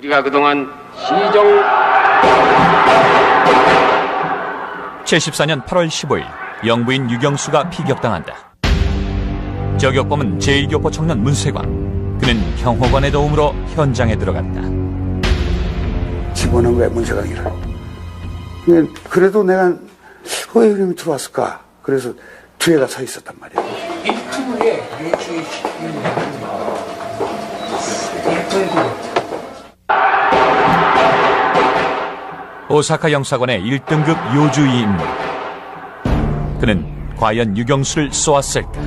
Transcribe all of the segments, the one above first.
우리가 그동안 74년 8월 15일 영부인 유경수가 피격당한다. 저격범은 제1교포 청년 문세광. 그는 경호관의 도움으로 현장에 들어갔다. 집어는 왜 문세광이라? 그래도 내가 왜 이름이 들어왔을까? 그래서 뒤에가 서 있었단 말이야. 오사카 영사관의 1등급 요주의 인물. 그는 과연 유경수를 쏘았을까?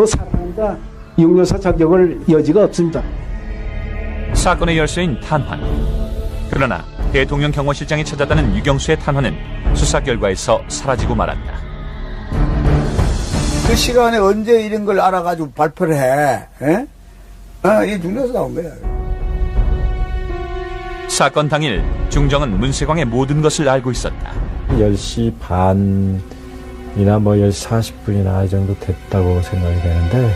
사랑한다. 육묘사 자격을 여지가 없습니다. 사건의 열쇠인 탄환. 그러나 대통령 경호실장이 찾았다는 유경수의 탄환은 수사 결과에서 사라지고 말았다. 그 시간에 언제 이런 걸 알아가지고 발표를 해? 에? 이게 중요해서 나온 거야. 사건 당일 중정은 문세광의 모든 것을 알고 있었다. 10시 반이나 10시 40분이나 이 정도 됐다고 생각이 되는데,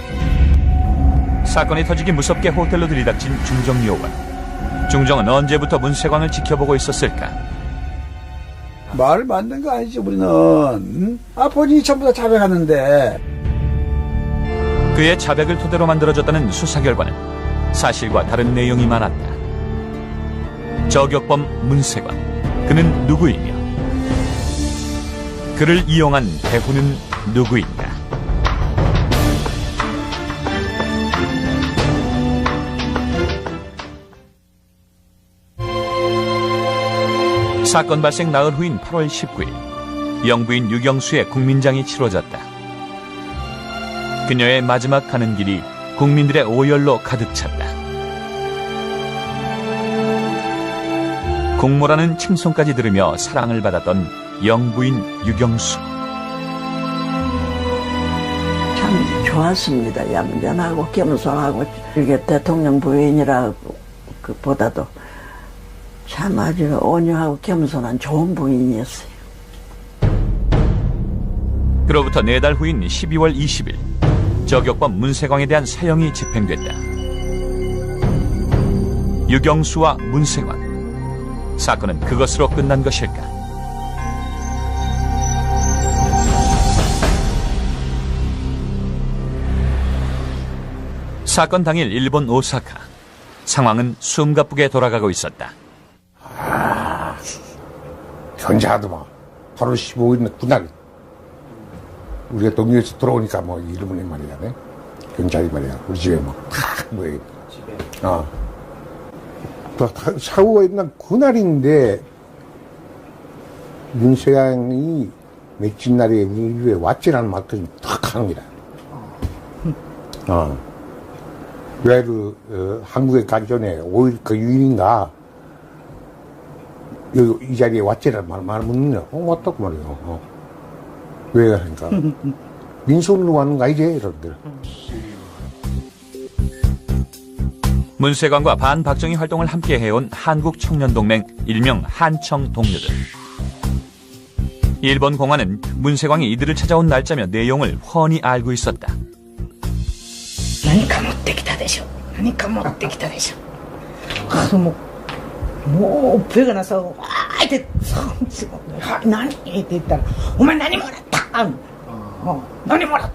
사건이 터지기 무섭게 호텔로 들이닥친 중정 요원. 중정은 언제부터 문세광을 지켜보고 있었을까? 말을 만든 거 아니지 우리는. 응? 본인이 전부 다 자백하는데. 그의 자백을 토대로 만들어졌다는 수사 결과는 사실과 다른 내용이 많았다. 저격범 문세광. 그는 누구이며 그를 이용한 배후는 누구인가? 사건 발생 나흘 후인 8월 19일 영부인 유경수의 국민장이 치러졌다. 그녀의 마지막 가는 길이 국민들의 오열로 가득 찼다. 국모라는 칭송까지 들으며 사랑을 받았던 영부인 유경수. 참 좋았습니다. 얌전하고 겸손하고 이게 대통령 부인이라 보다도 참 아주 온유하고 겸손한 좋은 부인이었어요. 그로부터 4달 후인 12월 20일 저격범 문세광에 대한 사형이 집행됐다. 유경수와 문세광. 사건은 그것으로 끝난 것일까? 사건 당일 일본 오사카. 상황은 숨가쁘게 돌아가고 있었다. 견제하더만 8월 15일 그날 우리가 동료에서 들어오니까 일본이 말이야, 네? 경찰이 말이야, 우리 집에 사고가 있는 그날인데 문세광이 며칠 날에 우리 집에 왔지라는 말까지 탁 하는 거야. 왜 한국에 가기 전에 5일 그 6일인가 여기 이 자리에 왔지라는 말 묻느냐? 왔다고 말이에요. 왜 하니까 민소문으로 왔는 거 아니지? 이러더라. 문세광과 반박정희 활동을 함께 해온 한국청년동맹 일명 한청 동료들. 일본 공안은 문세광이 이들을 찾아온 날짜며 내용을 훤히 알고 있었다. 何か持ってきたでしょ何か持ってきたでしょもうペガナさわーって何って言ったらお前何もらった何もらっ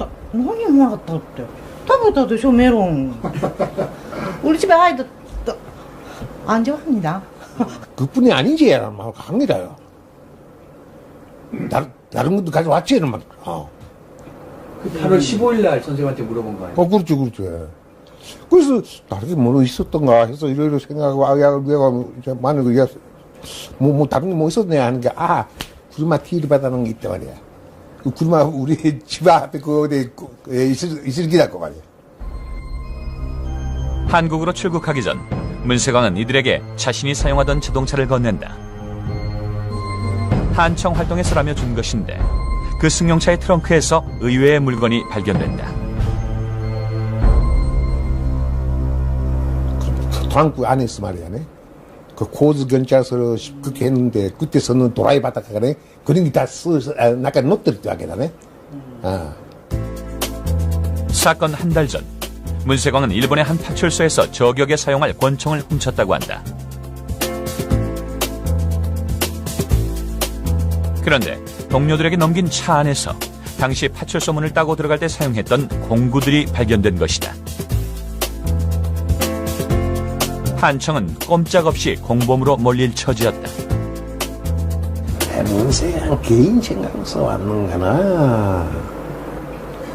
たって食べたでしょメロン우리 집에 아이도 안 좋아합니다. 그뿐이 아니지 라는 말을 합니다요. 다른 것도 가져왔지 이런 말. 8월 15일 날 선생님한테 물어본 거 아니에요? 그렇죠. 그래서 다르게 뭐 있었던가 해서 이러이러 생각하고 내가 만약에 다른 게 뭐 있었네 하는 게 구리마 티를 받아놓은 게 있단 말이야. 그 구리마 우리 집 앞에 그거에 있을 기다고 말이야. 한국으로 출국하기 전 문세광은 이들에게 자신이 사용하던 자동차를 건넨다. 한청 활동에서라며 준 것인데 그 승용차의 트렁크에서 의외의 물건이 발견된다. 그 트렁크 안에서 말이야네. 그 고즈 경찰서로 그렇게 했는데 그때서는 도라이 바닥가네 그런 게 다 약간 녹들었다 하게다네. 사건 한 달 전 문세광은 일본의 한 파출소에서 저격에 사용할 권총을 훔쳤다고 한다. 그런데 동료들에게 넘긴 차 안에서 당시 파출소 문을 따고 들어갈 때 사용했던 공구들이 발견된 것이다. 한청은 꼼짝없이 공범으로 몰릴 처지였다. 문세광 개인 생각으로서 왔는구나.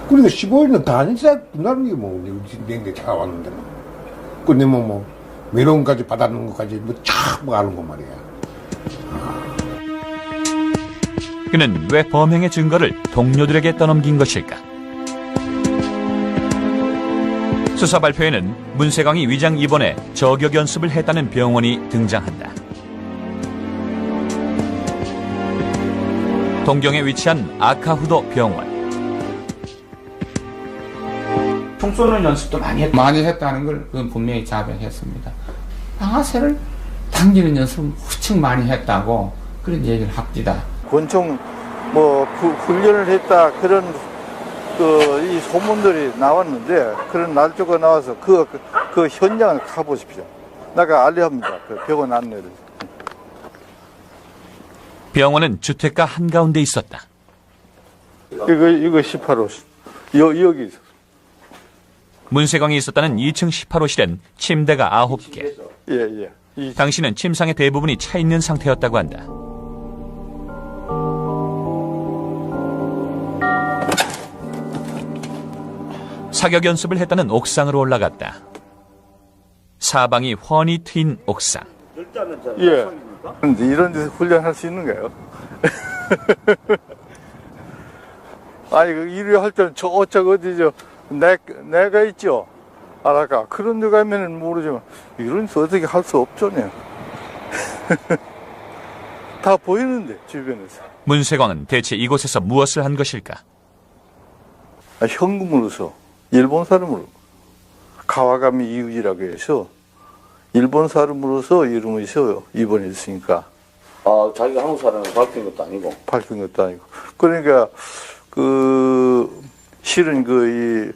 그리고 15일은 단사 분하는 게 뭐, 내게 차 왔는데. 근데 뭐, 외로움까지 받아놓는 것까지 쫙 아는 거 말이야. 그는 왜 범행의 증거를 동료들에게 떠넘긴 것일까? 수사 발표에는 문세광이 위장 입원해 저격 연습을 했다는 병원이 등장한다. 동경에 위치한 아카후도 병원. 총 쏘는 연습도 많이 했다는 걸 그건 분명히 자백했습니다. 방아쇠를 당기는 연습을 후측 많이 했다고 그런 얘기를 합디다. 권총 훈련을 했다 그런 이 소문들이 나왔는데 그런 날짜가 나와서 그 현장을 가보십시오. 내가 알려합니다. 그 병원 안내를. 병원은 주택가 한가운데 있었다. 이거 18호실. 여기 있어. 문세광이 있었다는 2층 18호실엔 침대가 9개. 예. 당신은 침상의 대부분이 차 있는 상태였다고 한다. 사격 연습을 했다는 옥상으로 올라갔다. 사방이 훤히 트인 옥상. 예. 그런데 이런 데서 훈련할 수 있는가요? 아니, 일을 할 때는 저쪽 어디죠? 내가 있죠? 알아가. 그런 데 가면은 모르지만, 이런 데서 어떻게 할 수 없잖아요. 다 보이는데, 주변에서. 문세광은 대체 이곳에서 무엇을 한 것일까? 현금으로서, 일본 사람으로, 가와가미 이유지라고 해서, 일본 사람으로서 이름에서 입원했으니까. 아, 자기가 한국 사람을 밝힌 것도 아니고. 밝힌 것도 아니고. 그러니까, 실은 이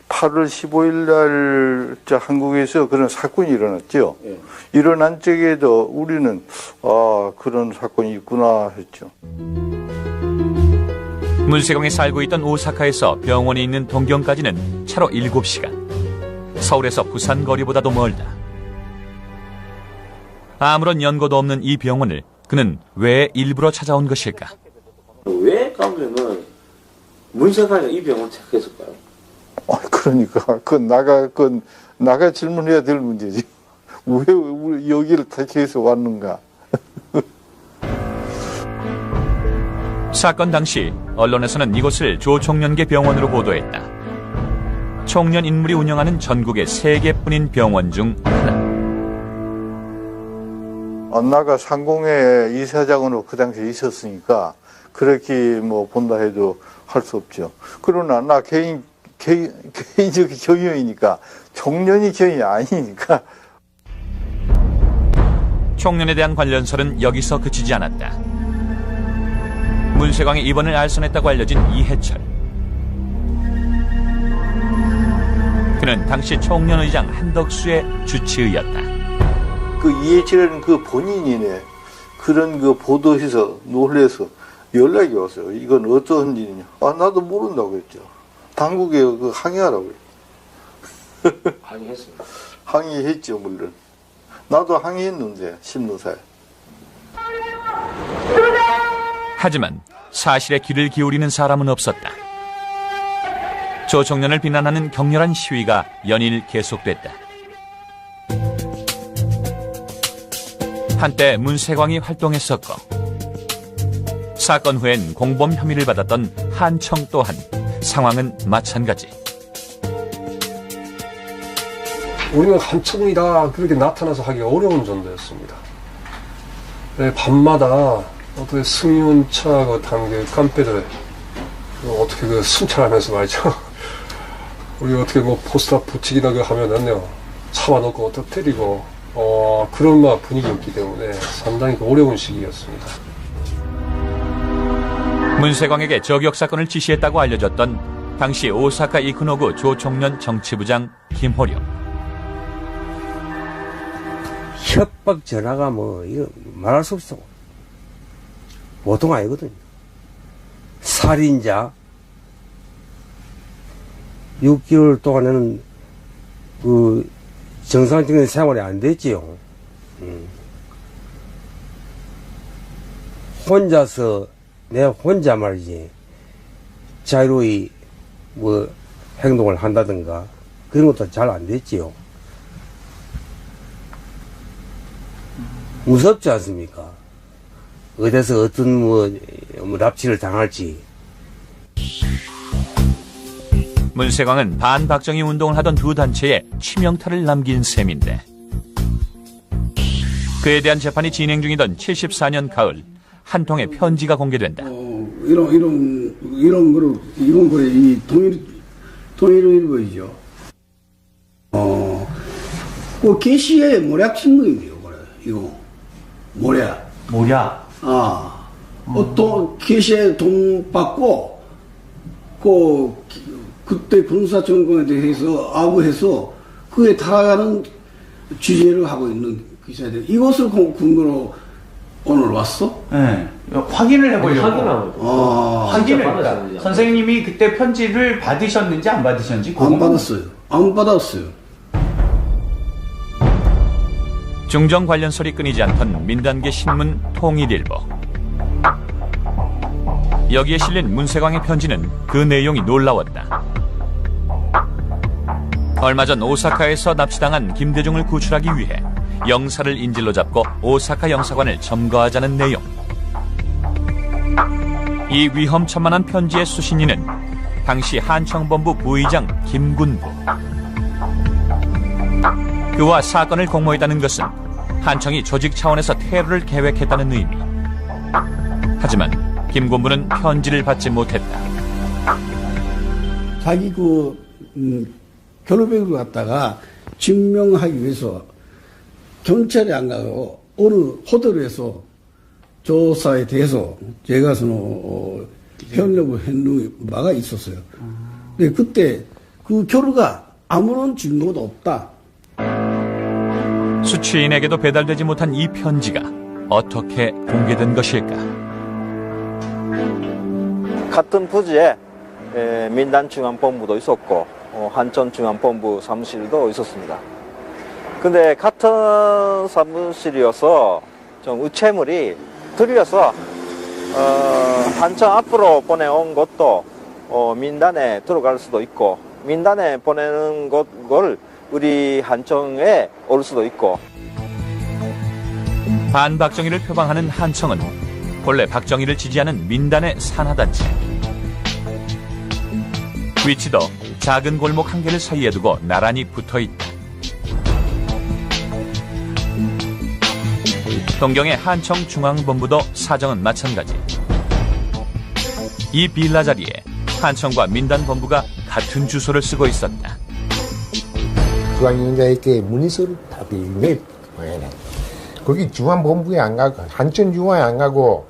8월 15일 날 한국에서 그런 사건이 일어났죠. 예. 일어난 적에도 우리는, 그런 사건이 있구나 했죠. 문세광이 살고 있던 오사카에서 병원이 있는 동경까지는 차로 7시간. 서울에서 부산 거리보다도 멀다. 아무런 연고도 없는 이 병원을 그는 왜 일부러 찾아온 것일까? 왜 가면은 문세광이 이 병원을 택했을까요? 그러니까 나가 질문해야 될 문제지. 왜 우리 여기를 택해서 왔는가? 사건 당시 언론에서는 이곳을 조총련계 병원으로 보도했다. 총련 인물이 운영하는 전국의 3개뿐인 병원 중 하나. 나가 상공회 이사장으로 그 당시에 있었으니까 그렇게 본다 해도 할 수 없죠. 그러나 나 개인적 경영이니까 총련이 경영이 아니니까. 총련에 대한 관련설은 여기서 그치지 않았다. 문세광의 입원을 알선했다고 알려진 이해철. 그는 당시 총련의장 한덕수의 주치의였다. 이해철은 본인이네. 그런 보도에서 놀래서 연락이 왔어요. 이건 어떤 일이냐. 나도 모른다고 했죠. 당국에 항의하라고 했죠. 항의했습니다. 항의했죠, 물론. 나도 항의했는데, 신문사에. 하지만 사실에 귀를 기울이는 사람은 없었다. 조총련을 비난하는 격렬한 시위가 연일 계속됐다. 한때 문세광이 활동했었고 사건 후엔 공범 혐의를 받았던 한청 또한 상황은 마찬가지. 우리는 한청이다 그렇게 나타나서 하기 어려운 존재였습니다. 밤마다 어떻게 승윤차 당그 깜패들 어떻게 순찰하면서 말이죠. 우리 어떻게 포스터 붙이기나 하면은요 잡아놓고 어떻게 때리고 그런 분위기였기 때문에 상당히 어려운 시기였습니다. 문세광에게 저격 사건을 지시했다고 알려졌던 당시 오사카 이쿠노구 조총련 정치부장 김호령. 협박 전화가 이거 말할 수 없어. 보통 아니거든요. 살인자 6개월 동안에는 정상적인 생활이 안 됐지요. 혼자서 내 혼자 말이지 자유로이 행동을 한다든가 그런 것도 잘 안 됐지요. 무섭지 않습니까? 어디서 어떤 납치를 당할지. 문세광은 반박정희 운동을 하던 두 단체에 치명타를 남긴 셈인데 그에 대한 재판이 진행 중이던 74년 가을 한 통의 편지가 공개된다. 이런 거를 이 통일일보이죠. 그 게시에 모략 신문이에요, 이거. 모략. 또 게시에 돈 받고 그때 군사 정권에 대해서 아부해서 그에 달아가는 취재를 하고 있는 기자들. 이것을 근거로 오늘 왔어? 네. 확인을 해보려고. 확인을. 선생님이 그때 편지를 받으셨는지 안 받으셨는지? 안 받았어요. 안 받았어요. 중정 관련 설이 끊이지 않던 민단계 신문 통일일보. 여기에 실린 문세광의 편지는 그 내용이 놀라웠다. 얼마 전 오사카에서 납치당한 김대중을 구출하기 위해 영사를 인질로 잡고 오사카 영사관을 점거하자는 내용. 이 위험천만한 편지의 수신인은 당시 한청본부 부의장 김군부. 그와 사건을 공모했다는 것은 한청이 조직 차원에서 테러를 계획했다는 의미. 하지만 김군부는 편지를 받지 못했다. 자기 결혼백으로 갔다가 증명하기 위해서 경찰에 안 가고 어느 호텔에서 조사에 대해서 제가 해하려고 했는 바가 있었어요. 근데 그때 그 결과가 아무런 증거도 없다. 수취인에게도 배달되지 못한 이 편지가 어떻게 공개된 것일까? 같은 부지에 민단중앙본부도 있었고 한전중앙본부 사무실도 있었습니다. 근데 같은 사무실이어서 좀 우체물이 들려서 한천 앞으로 보내온 것도 민단에 들어갈 수도 있고 민단에 보내는 걸 우리 한청에 올 수도 있고. 반박정희를 표방하는 한청은 본래 박정희를 지지하는 민단의 산하단체. 위치도 작은 골목 한 개를 사이에 두고 나란히 붙어있다. 동경의 한청 중앙본부도 사정은 마찬가지. 이 빌라 자리에 한청과 민단본부가 같은 주소를 쓰고 있었다. 중앙위원장에게 문의서를 다 빌리네. 거기 중앙본부에 안 가고 한천 중앙에 안 가고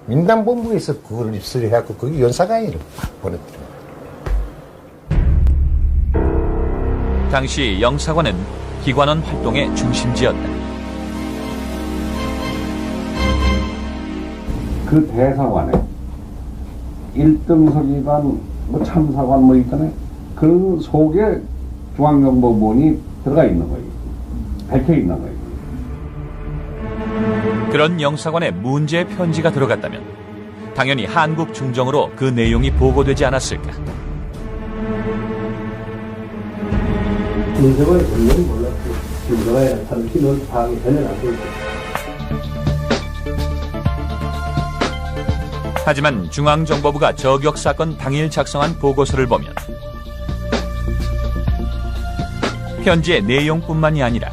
민단본부에서 그걸 입수를 해갖고 거기 연사관으로 보냈더라. 당시 영사관은 기관원 활동의 중심지였다. 그 대사관에 1등 서기관, 참사관 있잖아요. 그런 속에 중앙정보본이 들어가 있는 거예요. 밝혀 있는 거예요. 그런 영사관에 문제의 편지가 들어갔다면 당연히 한국 중정으로 그 내용이 보고되지 않았을까. 문제가 전혀 몰랐고 문제가 당신은 파악이 전혀 안 되고. 하지만 중앙정보부가 저격사건 당일 작성한 보고서를 보면 편지의 내용뿐만이 아니라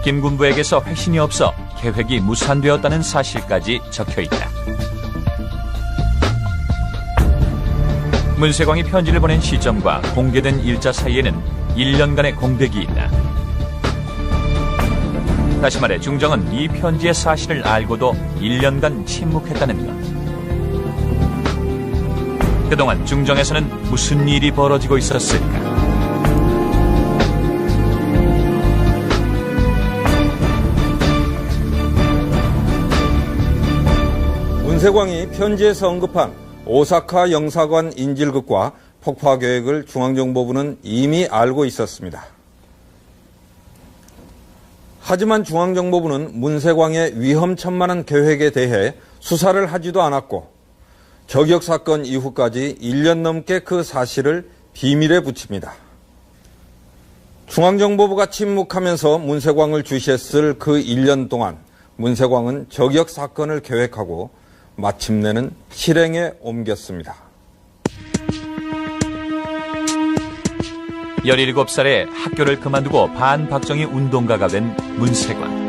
김 군부에게서 회신이 없어 계획이 무산되었다는 사실까지 적혀있다. 문세광이 편지를 보낸 시점과 공개된 일자 사이에는 1년간의 공백이 있다. 다시 말해 중정은 이 편지의 사실을 알고도 1년간 침묵했다는 것. 그동안 중정에서는 무슨 일이 벌어지고 있었을까? 문세광이 편지에서 언급한 오사카 영사관 인질극과 폭파 계획을 중앙정보부는 이미 알고 있었습니다. 하지만 중앙정보부는 문세광의 위험천만한 계획에 대해 수사를 하지도 않았고 저격 사건 이후까지 1년 넘게 그 사실을 비밀에 붙입니다. 중앙정보부가 침묵하면서 문세광을 주시했을 그 1년 동안 문세광은 저격 사건을 계획하고 마침내는 실행에 옮겼습니다. 17살에 학교를 그만두고 반박정희 운동가가 된 문세광.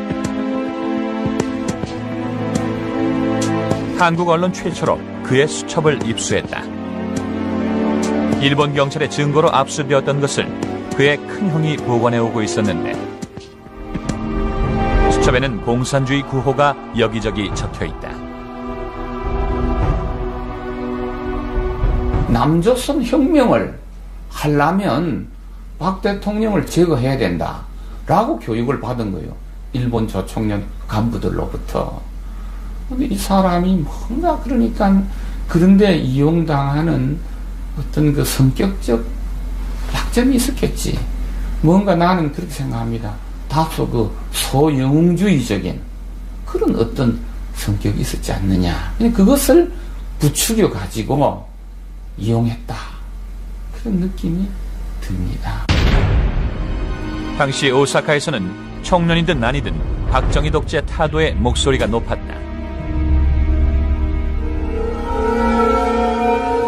한국 언론 최초로 그의 수첩을 입수했다. 일본 경찰의 증거로 압수되었던 것을 그의 큰형이 보관해오고 있었는데 수첩에는 공산주의 구호가 여기저기 적혀있다. 남조선 혁명을 하려면 박 대통령을 제거해야 된다 라고 교육을 받은 거예요. 일본 조총련 간부들로부터. 근데 이 사람이 뭔가 그러니까 그런데 이용당하는 어떤 그 성격적 약점이 있었겠지. 뭔가 나는 그렇게 생각합니다. 다소 그 소영웅주의적인 그런 어떤 성격이 있었지 않느냐. 그것을 부추겨 가지고 이용했다. 그런 느낌이 듭니다. 당시 오사카에서는 청년이든 아니든 박정희 독재 타도의 목소리가 높았다.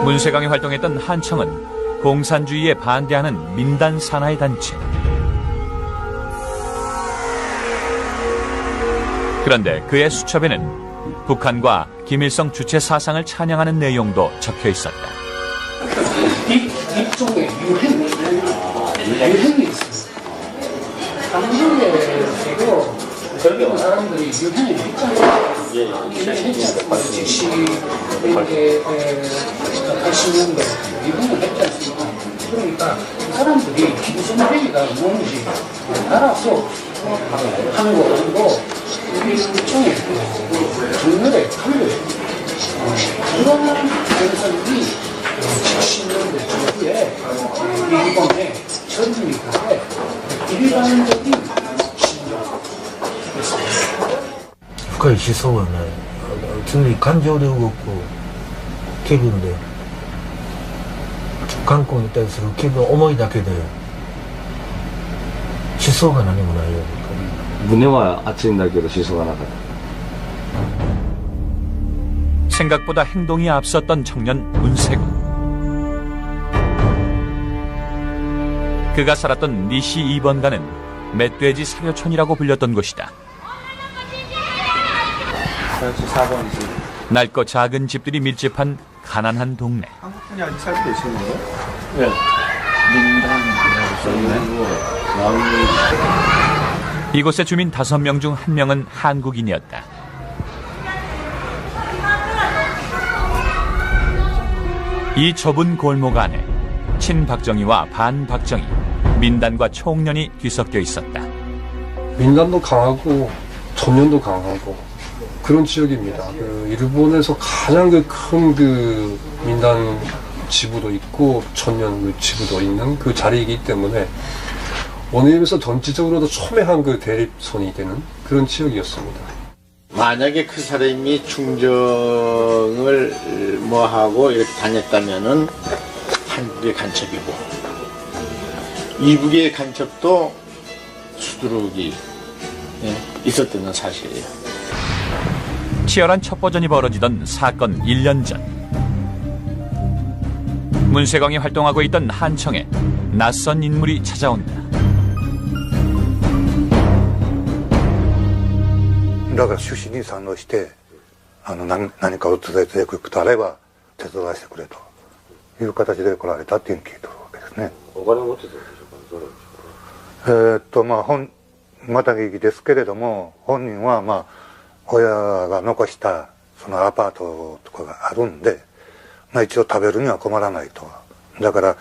문세광이 활동했던 한청은 공산주의에 반대하는 민단 산하의 단체. 그런데 그의 수첩에는 북한과 김일성 주체 사상을 찬양하는 내용도 적혀 있었다. 이쪽에 유행이 있어요. 한국에서도 젊은 사람들이 유행이 있잖아요. 지시 80년대 유행을 했지 않습니까? 그러니까 사람들이 김선배가 뭔지 알아서 한국도 일종의 정렬에 간 거예요. 그런 현상이 70년대 초기에 일본의 전미국의 일반적인 신조였습니다. 深い思想はない。常に感情で動く気分で、韓国に対する気分、思いだけで思想が何もないよ。胸は熱いんだけど思想がなかった。 생각보다 행동이 앞섰던 청년 문세광. 그가 살았던 니시 2번가는 멧돼지 사료촌이라고 불렸던 곳이다. 낡고 작은 집들이 밀집한 가난한 동네. 한국분이 아직 살고 계시는 거예요? 네. 이곳의 주민 5명 중 1명은 한국인이었다. 이 좁은 골목 안에 친박정희와 반박정희, 민단과 총련이 뒤섞여 있었다. 민단도 강하고 전련도 강하고 그런 지역입니다. 일본에서 가장 큰 민단 지부도 있고 전련 지부도 있는 그 자리이기 때문에 어느 의미에서 전체적으로도 첨예한 대립선이 되는 그런 지역이었습니다. 만약에 그 사람이 중정을 하고 이렇게 다녔다면은 한국의 간첩이고 이북의 간첩도 수두룩이 있었다는 사실이에요. 치열한 첩보전이 벌어지던 사건 1년 전 문세광이 활동하고 있던 한청에 낯선 인물이 찾아온다. だから趣旨に賛同して何かを伝えていくことあれば手伝わせてくれという形で来られたっていうのを聞いてるわけですね。お金持ってたんでしょうか？また聞きですけれども本人は親が残したそのアパートとかがあるんでまあ一応食べるには困らないと。だから、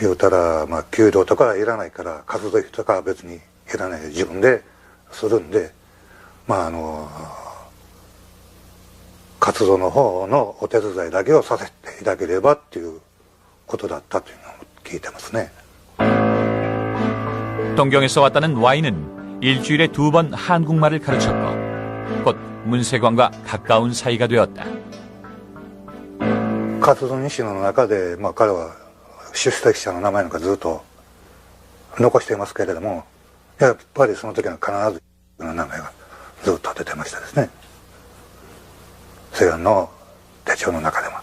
言うたら、まあ給料とかはいらないから、活動費とかは別にいらないで自分でするんで、まあ活動の方のお手伝いだけをさせていただければっていうことだったというのを聞いてますね. 동경에서 왔다는 Y는 일주일에 2번 한국말을 가르쳤고 곧 문세광과 가까운 사이가 되었다. 活動日誌の中で、まあ彼は出席者の名前なんかずっと残していますけれども、やっぱりその時は必ずの名前がずっと出てましたですね. 세관의 대처의 나가대만.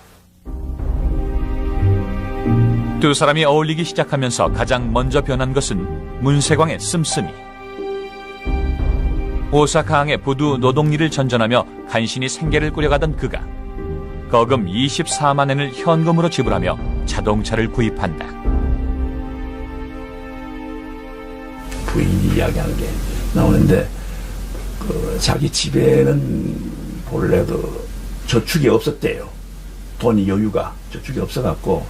두 사람이 어울리기 시작하면서 가장 먼저 변한 것은 문세광의 씀씀이. 오사카항의 부두 노동일을 전전하며 간신히 생계를 꾸려가던 그가 거금 24만 엔을 현금으로 지불하며 자동차를 구입한다. 부인이 이야기하는 게 나오는데 자기 집에는 본래도 저축이 없었대요. 돈이 여유가 저축이 없어갖고.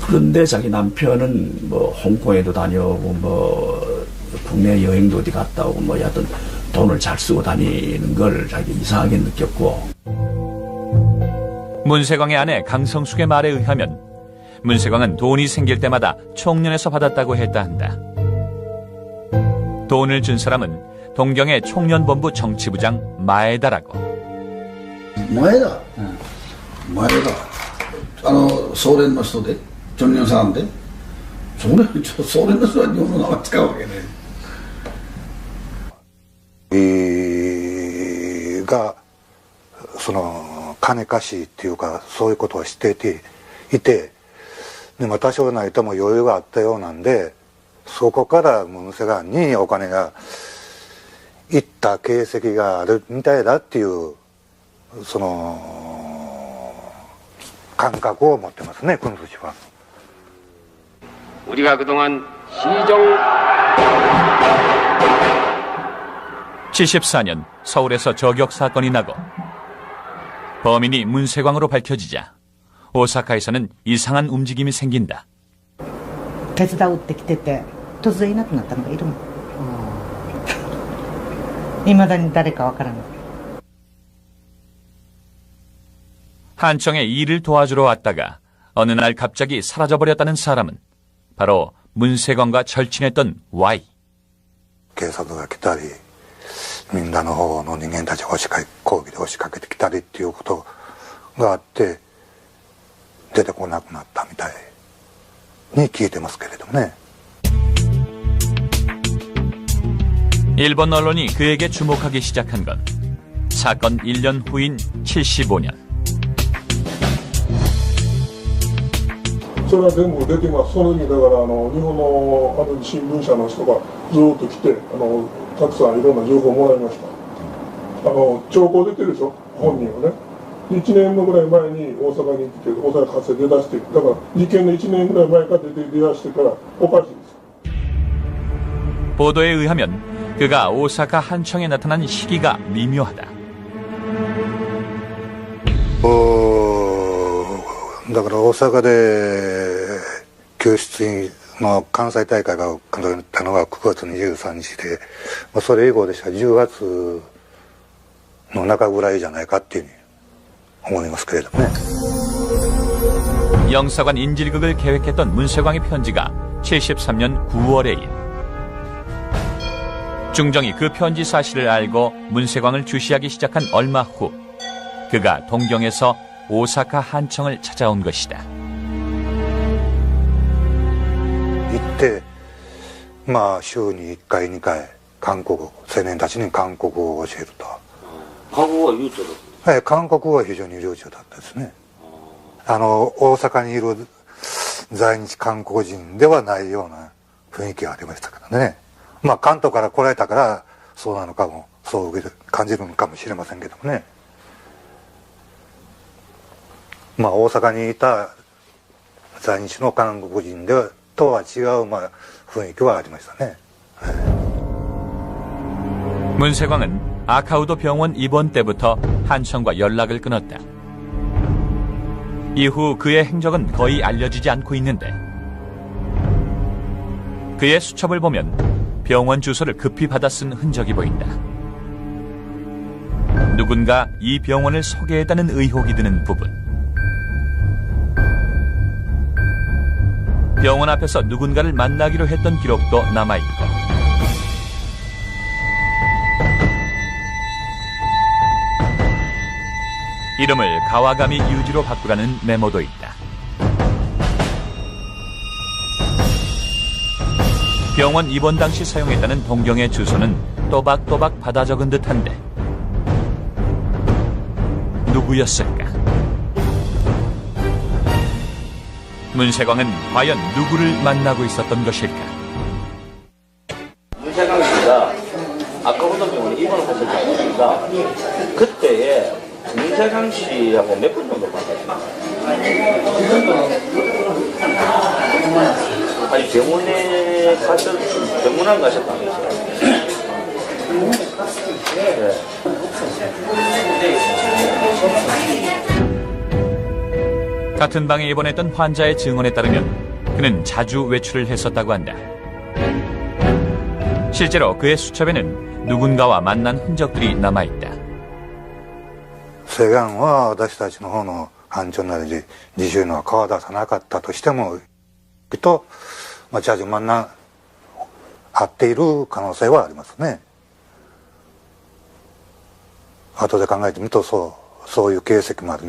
그런데 자기 남편은 뭐 홍콩에도 다녀오고 뭐 국내 여행도 어디 갔다 오고 뭐 여하튼 돈을 잘 쓰고 다니는 걸 자기 이상하게 느꼈고. 문세광의 아내 강성숙의 말에 의하면 문세광은 돈이 생길 때마다 총련에서 받았다고 했다 한다. 돈을 준 사람은 동경의 총련본부 정치부장 마에다라고. 마에다. 소련の人で전년さんでソ連の人は日本の名前使うわけね。がその金貸しっていうかそういうことをしていて、でも多少ないとも余裕があったようなんで、そこからムンセガンにお金が行った形跡があるみたいだっていうその感覚を持ってますね、군수氏は。 우리가 그동안 시정 74년 서울에서 저격 사건이 나고 범인이 문세광으로 밝혀지자 오사카에서는 이상한 움직임이 생긴다. 手伝うって来てて突然いなくなったのがいるもん。未だに誰かわからない。 한청에 일을 도와주러 왔다가 어느 날 갑자기 사라져버렸다는 사람은 바로 문세광과 절친했던 Y. 警察が来たり、みんなの方の人間たちが抗議で押しかけてきたりっていうことがあって出てこなくなったみたいに聞いてますけれどもね. 일본 언론이 그에게 주목하기 시작한 건 사건 1년 후인 75년. それは全部出てます。その時だから日本の新聞社の人がずっと来てたくさんいろんな情報をもらいました。兆候出てるでしょ、本人はね。1年ぐらい前に大阪に来て大阪発生出だして、だから事件の1年ぐらい前から出だしてからおかしいです。 보도에 의하면 그가 오사카 한청에 나타난 시기가 미묘하다. だから大阪で救出の関西大会が行われたのが9月23日で、それ以降でしたら10月の中ぐらいじゃないかっていうふうに思いますけれどもね. 영사관 인질극을 계획했던 문세광의 편지가 73년 9월에인. 중정이 그 편지 사실을 알고 문세광을 주시하기 시작한 얼마 후 그가 동경에서 오사카 한청을 찾아온 것이다. 이때, まあ週に1回2回韓国青年たちに韓国語を教えると。韓国語は流暢だった。はい、韓国語は非常に流暢だったですね。大阪にいる在日韓国人ではないような雰囲気がありましたからね。まあ関東から来られたからそうなのかも、そう感じるのかもしれませんけどもね。まあ大阪にいた在日の韓国人とは違う雰囲気はありましたね。 문세광은 아카우도 병원 입원 때부터 한청과 연락을 끊었다. 이후 그의 행적은 거의 알려지지 않고 있는데 그의 수첩을 보면 병원 주소를 급히 받아 쓴 흔적이 보인다. 누군가 이 병원을 소개했다는 의혹이 드는 부분. 병원 앞에서 누군가를 만나기로 했던 기록도 남아있고 이름을 가와가미 유지로 바꾸라는 메모도 있다. 병원 입원 당시 사용했다는 동경의 주소는 또박또박 받아 적은 듯한데 누구였을까? 문세광은 과연 누구를 만나고 있었던 것일까? 문세광 씨가 아까부터 입원을 하셨지 않습니까? 그때에 문세광 씨하고 몇 분 정도 만났어요? 아니 병원에 병문안 가셨다면서요? 네. 같은 방에 입원했던 환자의 증언에 따르면 그는 자주 외출을 했었다고 한다. 실제로 그의 수첩에는 누군가와 만난 흔적들이 남아있다. セガンは私たちの方の班長なり自習のは顔を出さなかったとしてもきっとチャージマンな合っている可能性はありますね。後で考えてみるとそういう形跡もある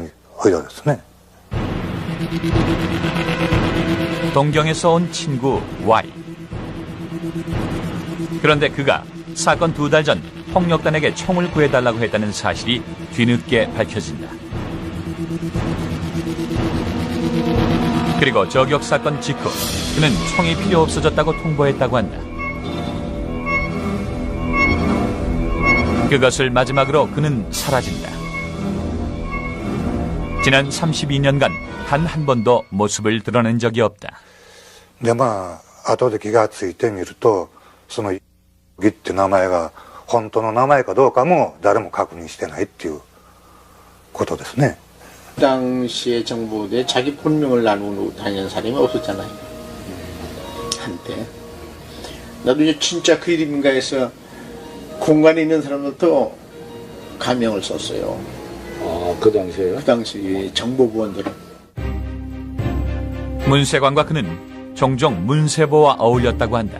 ようですね。 동경에서 온 친구 Y. 그런데 그가 사건 2달 전 폭력단에게 총을 구해달라고 했다는 사실이 뒤늦게 밝혀진다. 그리고 저격 사건 직후 그는 총이 필요 없어졌다고 통보했다고 한다. 그것을 마지막으로 그는 사라진다. 지난 32년간 단 한 번도 모습을 드러낸 적이 없다. で後で気がついてみるとそのギって名前が本当の名前かどうかも誰も確認してないっていうことですね. 당시의 정부에 자기 본명을 나누고 다니는 사람이 없었잖아요. 한때. 나도 이제 진짜 그 이름인가 해서 공간에 있는 사람들도 가명을 썼어요. 아, 그 당시에요? 그 당시 정보부원들은. 문세광과 그는 종종 문세보와 어울렸다고 한다.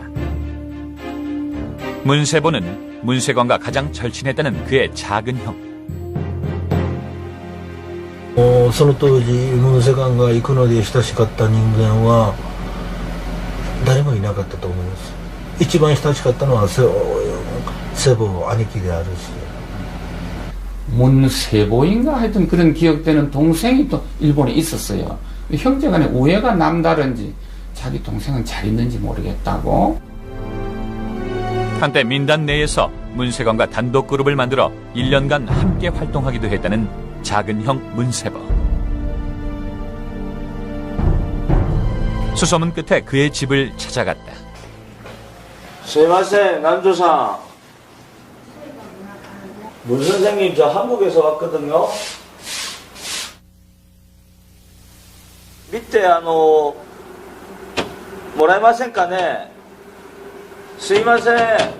문세보는 문세광과 가장 절친했다는 그의 작은 형. その当時ムンセガンが行くので親しかった人間は誰もいなかったと思います。一番親しかったのはセボ兄貴であるし 문세보인가 하여튼 그런 기억되는 동생이 또 일본에 있었어요. 형제간에 우애가 남다른지 자기 동생은 잘 있는지 모르겠다고. 한때 민단 내에서 문세광과 단독 그룹을 만들어 1년간 함께 활동하기도 했다는 작은 형 문세보. 수소문 끝에 그의 집을 찾아갔다. 스미마셍, 남조상. 문 선생님 저 한국에서 왔거든요. 밑에 모라이마센까네. 스미마셍.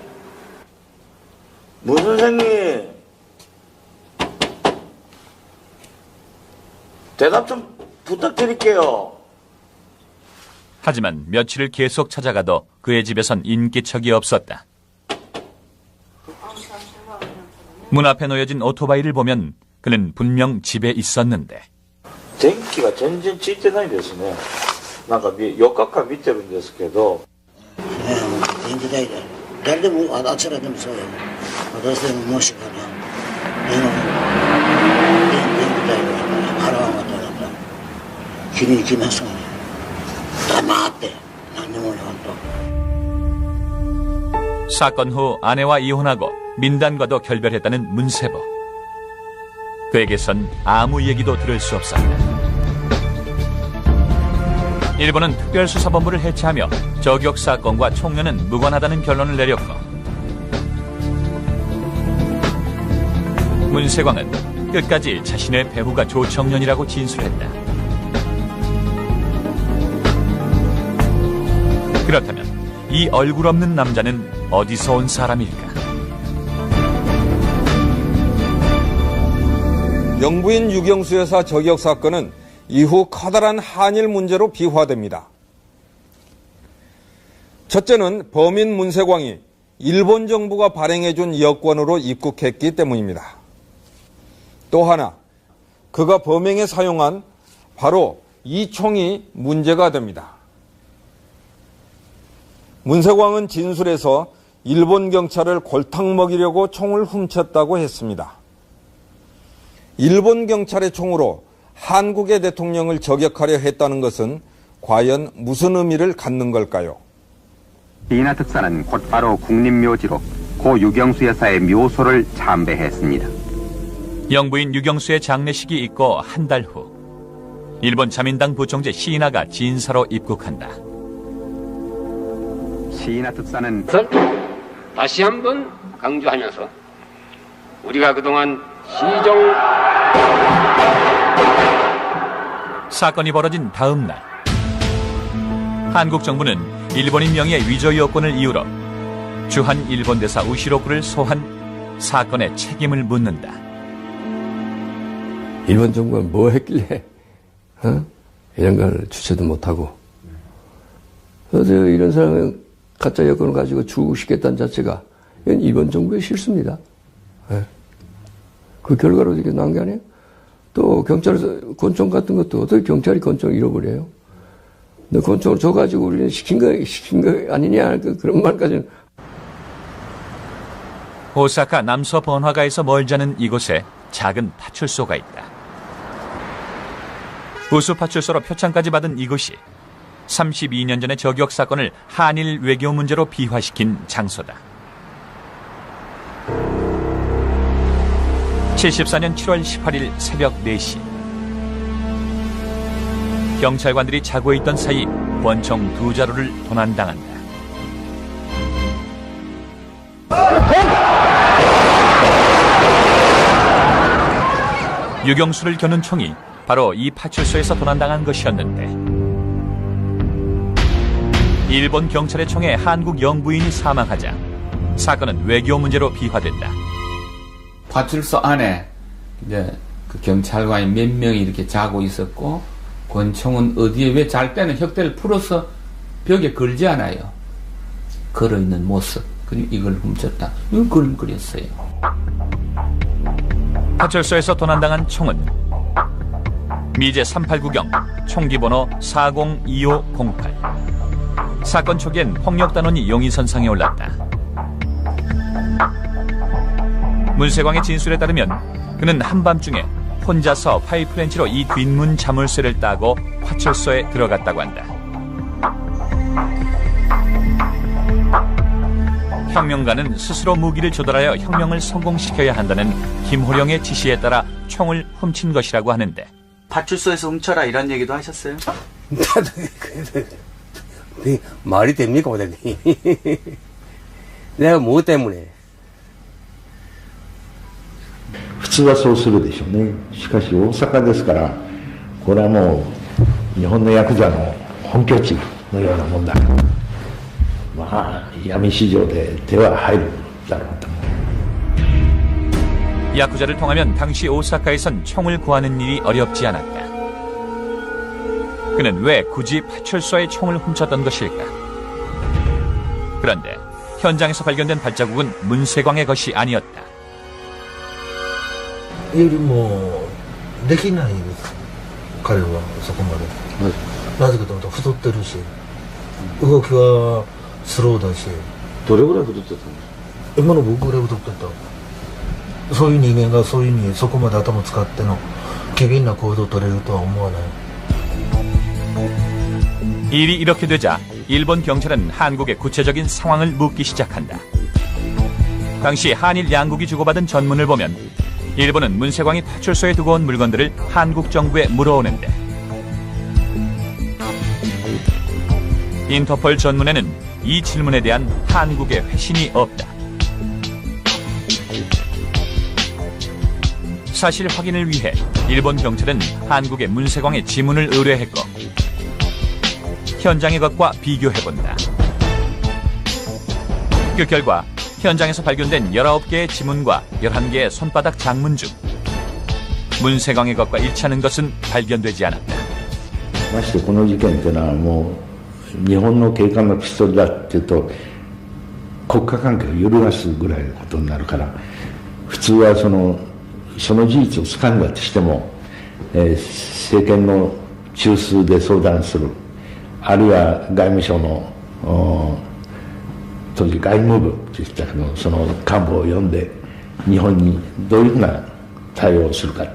문 선생님. 대답 좀 부탁드릴게요. 하지만 며칠을 계속 찾아가도 그의 집에선 인기척이 없었다. 문 앞에 놓여진 오토바이를 보면 그는 분명 집에 있었는데.電気が全然ついてないですね。なんか4日間見てるんですけど。電気代で誰でもあちらでもそうよ。私でももしかな。電気代を払わなかったら気に行きますがね。黙って何も言わんと。 사건 후 아내와 이혼하고 민단과도 결별했다는 문세보. 그에게선 아무 얘기도 들을 수 없었다. 일본은 특별수사본부를 해체하며 저격 사건과 총련은 무관하다는 결론을 내렸고 문세광은 끝까지 자신의 배우가 조청년이라고 진술했다. 그렇다면 이 얼굴 없는 남자는 어디서 온 사람일까? 영부인 유경수 여사 저격 사건은 이후 커다란 한일 문제로 비화됩니다. 첫째는 범인 문세광이 일본 정부가 발행해준 여권으로 입국했기 때문입니다. 또 하나, 그가 범행에 사용한 바로 이 총이 문제가 됩니다. 문세광은 진술에서 일본 경찰을 골탕 먹이려고 총을 훔쳤다고 했습니다. 일본 경찰의 총으로 한국의 대통령을 저격하려 했다는 것은 과연 무슨 의미를 갖는 걸까요? 시인화 특사는 곧바로 국립묘지로 고 유경수 여사의 묘소를 참배했습니다. 영부인 유경수의 장례식이 있고 한 달 후 일본 자민당 부총재 시인화가 진사로 입국한다. 시인화 특사는 다시 한번 강조하면서 우리가 그동안 시정 사건이 벌어진 다음 날 한국 정부는 일본인 명의의 위조 여권을 이유로 주한 일본 대사 우시로쿠를 소환 사건의 책임을 묻는다. 일본 정부가 뭐 했길래 이런 걸 주체도 못하고 이런 사람은 가짜 여권을 가지고 주시겠다는 자체가 이건 일본 정부의 실수입니다. 그 결과로 이렇게 나온 게 아니에요? 또 경찰에서 권총 같은 것도 어떻게 경찰이 권총을 잃어버려요? 너 권총을 줘가지고 우리는 시킨 거 아니냐 그런 말까지는. 오사카 남서 번화가에서 멀지 않은 이곳에 작은 파출소가 있다. 우수 파출소로 표창까지 받은 이곳이 32년 전의 저격 사건을 한일 외교 문제로 비화시킨 장소다. 74년 7월 18일 새벽 4시 경찰관들이 자고 있던 사이 권총 2자루를 도난당한다. 유경수를 겨눈 총이 바로 이 파출소에서 도난당한 것이었는데 일본 경찰의 총에 한국 영부인이 사망하자 사건은 외교 문제로 비화된다. 파출소 안에 이제 그 경찰관이 몇 명이 이렇게 자고 있었고 권총은 어디에 왜 잘 때는 혁대를 풀어서 벽에 걸지 않아요. 걸어있는 모습. 그리고 이걸 훔쳤다. 이걸 그림 그렸어요. 파출소에서 도난당한 총은 미제 389경 총기번호 402508. 사건 초기엔 폭력단원이 용의선상에 올랐다. 문세광의 진술에 따르면 그는 한밤중에 혼자서 파이프렌치로 이 뒷문 자물쇠를 따고 파출소에 들어갔다고 한다. 혁명가는 스스로 무기를 조달하여 혁명을 성공시켜야 한다는 김호령의 지시에 따라 총을 훔친 것이라고 하는데 파출소에서 훔쳐라 이런 얘기도 하셨어요? 말이 됩니까, 오늘? 내가 뭐 때문에? 普通はそうするでしょうね。しかし大阪ですから、これはもう日本のヤクザの本拠地のようなもんだ。まあ闇市場で手は入るだろうと。 야쿠자를 통하면 당시 오사카에선 총을 구하는 일이 어렵지 않았다. 그는 왜 굳이 파출소에 총을 훔쳤던 것일까? 그런데 현장에서 발견된 발자국은 문세광의 것이 아니었다. よりもできないです彼はそこまで、なぜかというと太ってるし動きはスローだしどれぐらい太ってたの？今の僕ぐらい太ってたそういう人間がそういうふうにそこまで頭使っての機敏な行動を取れるとは思わない 일이 이렇게 되자 일본 경찰은 한국의 구체적인 상황을 묻기 시작한다. 당시 한일 양국이 주고받은 전문을 보면 일본은 문세광이 파출소에 두고 온 물건들을 한국 정부에 물어오는데 인터폴 전문에는 이 질문에 대한 한국의 회신이 없다. 사실 확인을 위해 일본 경찰은 한국의 문세광의 지문을 의뢰했고 현장의 것과 비교해본다. 그 결과 현장에서 발견된 19개의 지문과 11개의 손바닥 장문 중 문세광의 것과 일치하는 것은 발견되지 않았다. ましてこの事件っていうのはもう日本の警官のピストルだっていうと国家関係を揺るがすぐらいのことになるから、普通はその事実をつかんだとしても、政権の中枢で相談する、あるいは外務省の当時外務部といったその幹部を呼んで日本にどういうふうな対応をするか、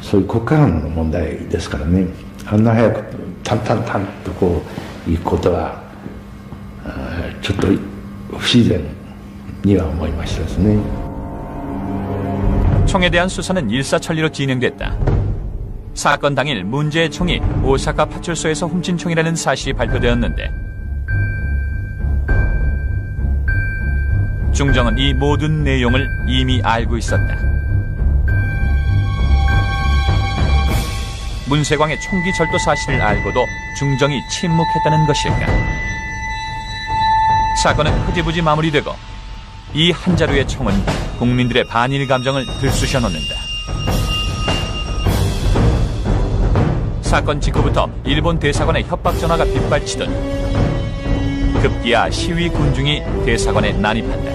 そういう国家間の問題ですからね、あんな早くタンタンタンとこう行くことはちょっと不自然には思いましたですね。 총에 대한 수사는 일사천리로 진행됐다. 사건 당일 문제의 총이 오사카 파출소에서 훔친 총이라는 사실이 발표되었는데 중정은 이 모든 내용을 이미 알고 있었다. 문세광의 총기 절도 사실을 알고도 중정이 침묵했다는 것일까? 사건은 흐지부지 마무리되고 이 한 자루의 총은 국민들의 반일 감정을 들쑤셔 놓는다. 사건 직후부터 일본 대사관의 협박 전화가 빗발치던 급기야 시위 군중이 대사관에 난입한다.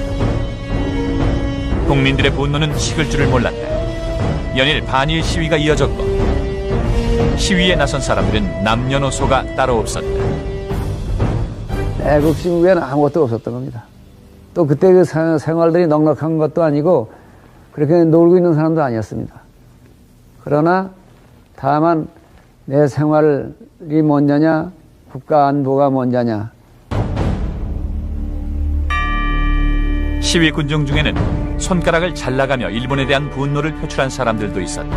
국민들의 분노는 식을 줄을 몰랐다. 연일 반일 시위가 이어졌고 시위에 나선 사람들은 남녀노소가 따로 없었다. 애국심 외에는 아무것도 없었던 겁니다. 또 그때 그 생활들이 넉넉한 것도 아니고 그렇게 놀고 있는 사람도 아니었습니다. 그러나 다만 내 생활이 먼저냐 국가 안보가 먼저냐. 시위 군중 중에는 손가락을 잘라가며 일본에 대한 분노를 표출한 사람들도 있었다.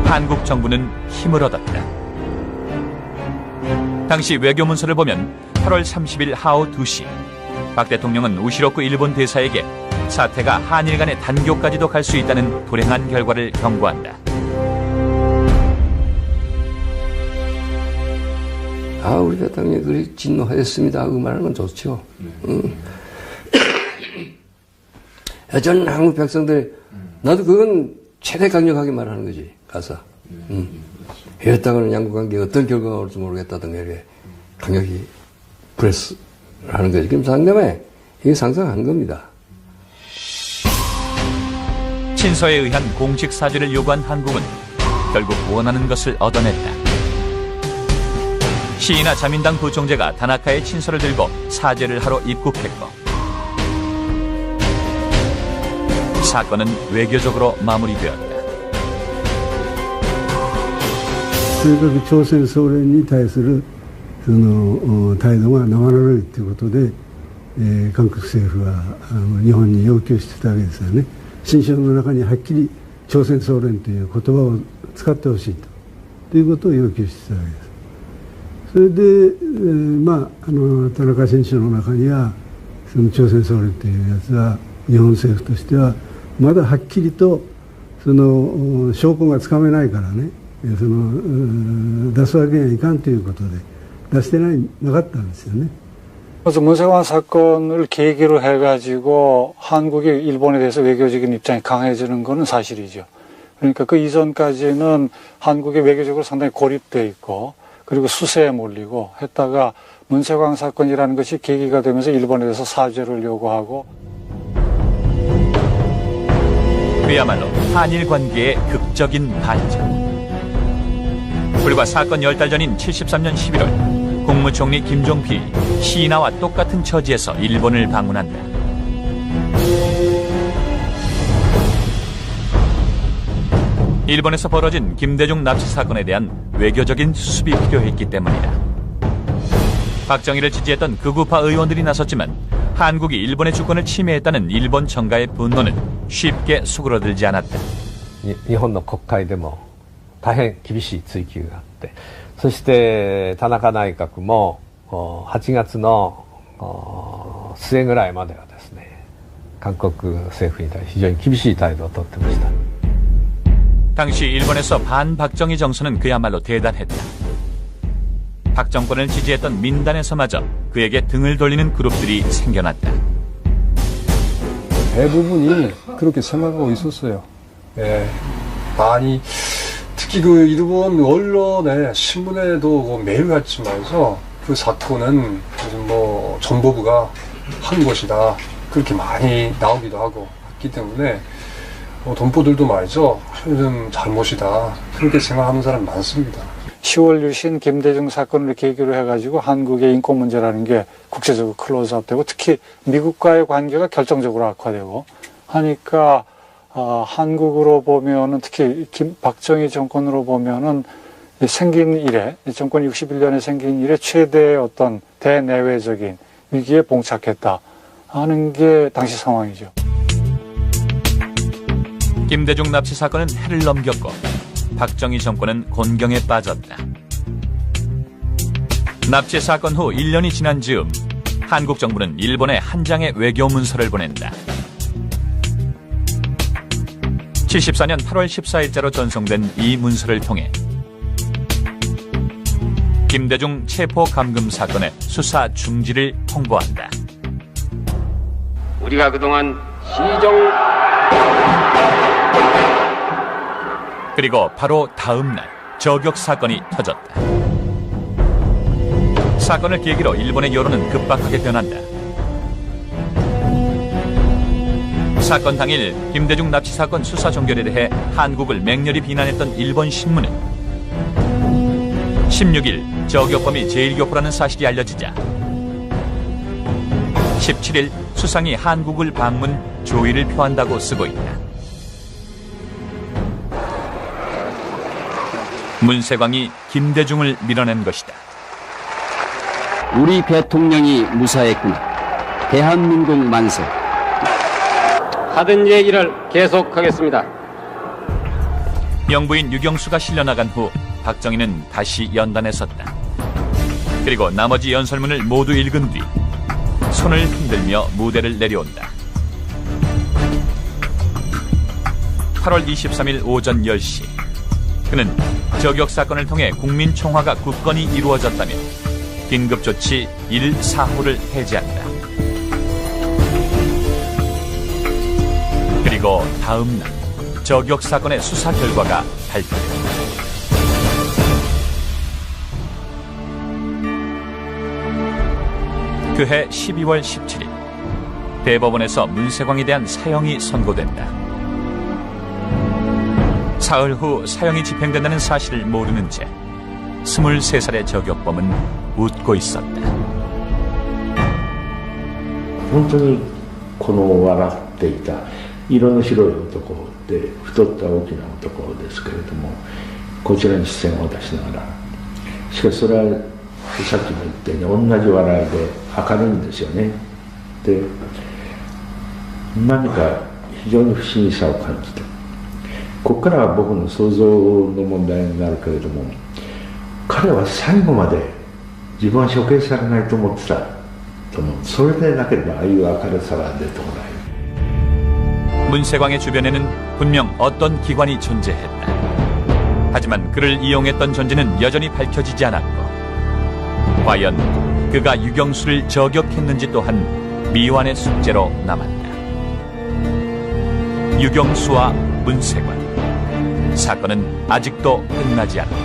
한국 정부는 힘을 얻었다. 당시 외교문서를 보면 8월 30일 하오 2시 박 대통령은 우시로쿠 일본 대사에게 사태가 한일 간의 단교까지도 갈 수 있다는 불행한 결과를 경고한다. 우리 대통령이 그리 진노하였습니다 하고 말하는 건 좋죠. 여전 한국 백성들 나도 그건 최대 강력하게 말하는 거지. 가서 이랬다가는 양국관계에 어떤 결과가 올지 모르겠다든가 이렇게 강력히 프레스를 하는 거지. 그럼 상대방에 이게 상상한 겁니다. 친서에 의한 공식 사죄를 요구한 한국은 결국 원하는 것을 얻어냈다. 시이나 자민당 부총재가 다나카의 친서를 들고 사죄를 하러 입국했고 사건은 외교적으로 마무리되었다. 그러니까 조선 소련에 대해서는 態度が生らないということで、韓国政府は日本に要求してたわけですよね。新書の中にはっきり朝鮮総連という言葉を使ってほしいということを要求してたわけです。それで、田中新書の中にはその朝鮮総連というやつは日本政府としてはまだはっきりとその証拠がつかめないからね、その出すわけにはいかんということで出してなかったんですよね。 그래서 문세광 사건을 계기로 해가지고 한국이 일본에 대해서 외교적인 입장이 강해지는 것은 사실이죠. 그러니까 그 이전까지는 한국이 외교적으로 상당히 고립되어 있고 그리고 수세에 몰리고 했다가 문세광 사건이라는 것이 계기가 되면서 일본에 대해서 사죄를 요구하고 그야말로 한일 관계의 극적인 반전. 불과 사건 10달 전인 73년 11월 국무총리 김종필이 시인아와 똑같은 처지에서 일본을 방문한다. 일본에서 벌어진 김대중 납치 사건에 대한 외교적인 수습이 필요했기 때문이다. 박정희를 지지했던 극우파 의원들이 나섰지만 한국이 일본의 주권을 침해했다는 일본 정가의 분노는 쉽게 수그러들지 않았다. 일본의 국회에も大変厳しい追及があって、そして田中内閣も8月の末ぐらいまではですね、韓国政府に対して非常に厳しい態度をとってました。 당시 일본에서 반박정희 정서는 그야말로 대단했다. 박정권을 지지했던 민단에서마저 그에게 등을 돌리는 그룹들이 생겨났다. 대부분이 그렇게 생각하고 있었어요. 예, 많이 특히 그 일본 언론에 신문에도 매일같이 말해서 그 사건은 무슨 뭐 정보부가 한 것이다 그렇게 많이 나오기도 하고 했기 때문에 동포들도 말이죠 좀 잘못이다 그렇게 생각하는 사람 많습니다. 10월 유신 김대중 사건을 계기로 해가지고 한국의 인권 문제라는 게 국제적으로 클로즈업되고 특히 미국과의 관계가 결정적으로 악화되고 하니까 한국으로 보면은 특히 박정희 정권으로 보면은 생긴 이래 정권이 61년에 생긴 이래 최대의 어떤 대내외적인 위기에 봉착했다 하는 게 당시 상황이죠. 김대중 납치 사건은 해를 넘겼고 박정희 정권은 곤경에 빠졌다. 납치 사건 후 1년이 지난 즈음 한국 정부는 일본에 한 장의 외교 문서를 보낸다. 74년 8월 14일자로 전송된 이 문서를 통해 김대중 체포 감금 사건의 수사 중지를 통보한다. 우리가 그동안 시정 그리고 바로 다음 날 저격 사건이 터졌다. 사건을 계기로 일본의 여론은 급박하게 변한다. 사건 당일 김대중 납치 사건 수사 종결에 대해 한국을 맹렬히 비난했던 일본 신문은 16일 저격범이 제1교포라는 사실이 알려지자 17일 수상이 한국을 방문 조의를 표한다고 쓰고 있다. 문세광이 김대중을 밀어낸 것이다. 우리 대통령이 무사했구나. 대한민국 만세. 하던 얘기를 계속하겠습니다. 영부인 유경수가 실려나간 후 박정희는 다시 연단에 섰다. 그리고 나머지 연설문을 모두 읽은 뒤 손을 흔들며 무대를 내려온다. 8월 23일 오전 10시 그는 저격 사건을 통해 국민총화가 굳건히 이루어졌다며 긴급조치 1-4호를 해제한다. 그리고 다음 날 저격 사건의 수사 결과가 발표된다. 그해 12월 17일 대법원에서 문세광에 대한 사형이 선고된다. 사흘 후 사형이 집행된다는 사실을 모르는 채 23살의 저격범은 웃고 있었다. 本当にこの笑っていた色の白い男で太った大きな男ですけれどもこちらに視線を出しながらしかしそれはさっきも言ったように同じ笑いで明るいんですよね。で何か非常に不思議さを感じた。ここからは僕の想像の問題になるけれども彼は最後まで自分は処刑されないと思ってたと思う。それでなければああいう明るさが出てこない。 문세광의 주변에는 분명 어떤 기관이 존재했다. 하지만 그를 이용했던 존재는 여전히 밝혀지지 않았고 과연 그가 유경수를 저격했는지 또한 미완의 숙제로 남았다. 유경수와 문세광 사건은 아직도 끝나지 않았다.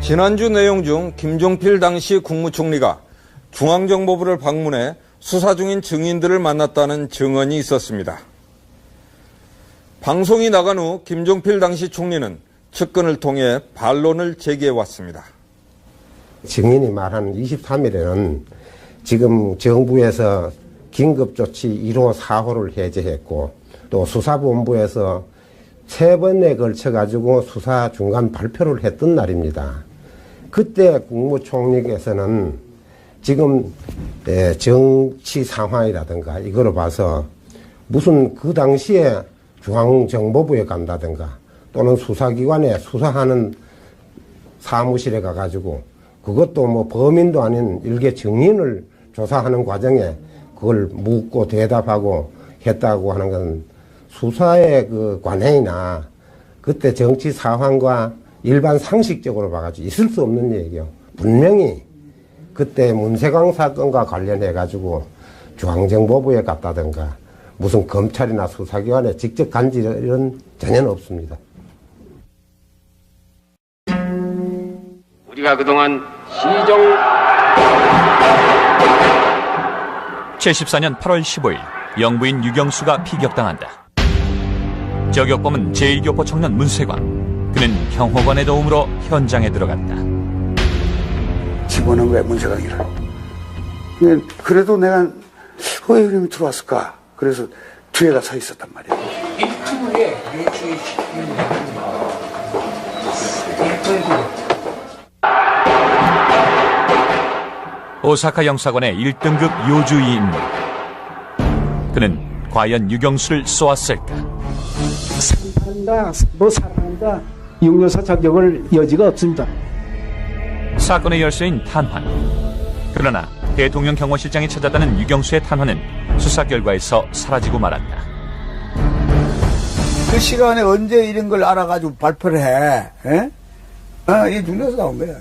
지난주 내용 중 김종필 당시 국무총리가 중앙정보부를 방문해 수사 중인 증인들을 만났다는 증언이 있었습니다. 방송이 나간 후 김종필 당시 총리는 측근을 통해 반론을 제기해왔습니다. 증인이 말하는 23일에는 지금 정부에서 긴급조치 1호 4호를 해제했고 또 수사본부에서 3번에 걸쳐가지고 수사 중간 발표를 했던 날입니다. 그때 국무총리께서는 지금 정치 상황이라든가 이거를 봐서 무슨 그 당시에 중앙정보부에 간다든가 또는 수사기관에 수사하는 사무실에 가가지고 그것도 뭐 범인도 아닌 일개 증인을 조사하는 과정에 그걸 묻고 대답하고 했다고 하는 건 수사의 그 관행이나 그때 정치 상황과 일반 상식적으로 봐가지고 있을 수 없는 얘기요. 분명히 그때 문세광 사건과 관련해가지고 중앙정보부에 갔다든가 무슨 검찰이나 수사기관에 직접 간질은 전혀 없습니다. 우리가 그동안 시정 74년 8월 15일 영부인 유경수가 피격당한다. 저격범은 제1교포 청년 문세광. 그는 경호관의 도움으로 현장에 들어갔다. 집어넣은 거야, 문세광이를. 그래도 내가 왜 이름이 들어왔을까? 그래서 뒤에다 서 있었단 말이야. 오사카 영사관의 1등급 요주의 인물. 그는 과연 유경수를 쏘았을까? 사랑한다. 육여사 자격을 여지가 없습니다. 사건의 열쇠인 탄환. 그러나 대통령 경호실장이 찾았다는 유경수의 탄환은 수사 결과에서 사라지고 말았다. 그 시간에 언제 이런 걸 알아가지고 발표를 해? 에? 이 눈에서 나온 거야.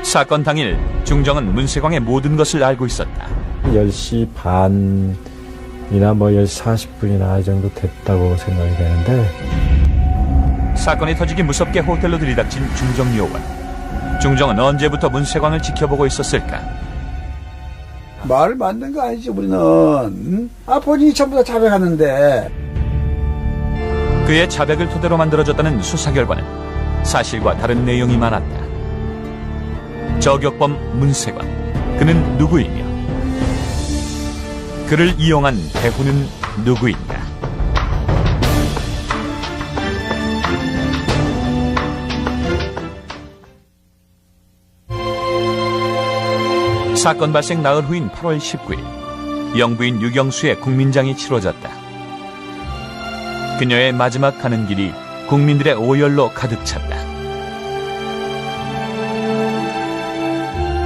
사건 당일 중정은 문세광의 모든 것을 알고 있었다. 10시 반이나 10시 40분이나 이 정도 됐다고 생각이 되는데 사건이 터지기 무섭게 호텔로 들이닥친 중정 요원. 중정은 언제부터 문세광을 지켜보고 있었을까? 말을 만든 거 아니지 우리는. 응? 본인이 전부 다 자백하는데. 그의 자백을 토대로 만들어졌다는 수사 결과는 사실과 다른 내용이 많았다. 저격범 문세광. 그는 누구이며 그를 이용한 배후는 누구인가? 사건 발생 나흘 후인 8월 19일 영부인 유경수의 국민장이 치러졌다. 그녀의 마지막 가는 길이 국민들의 오열로 가득 찼다.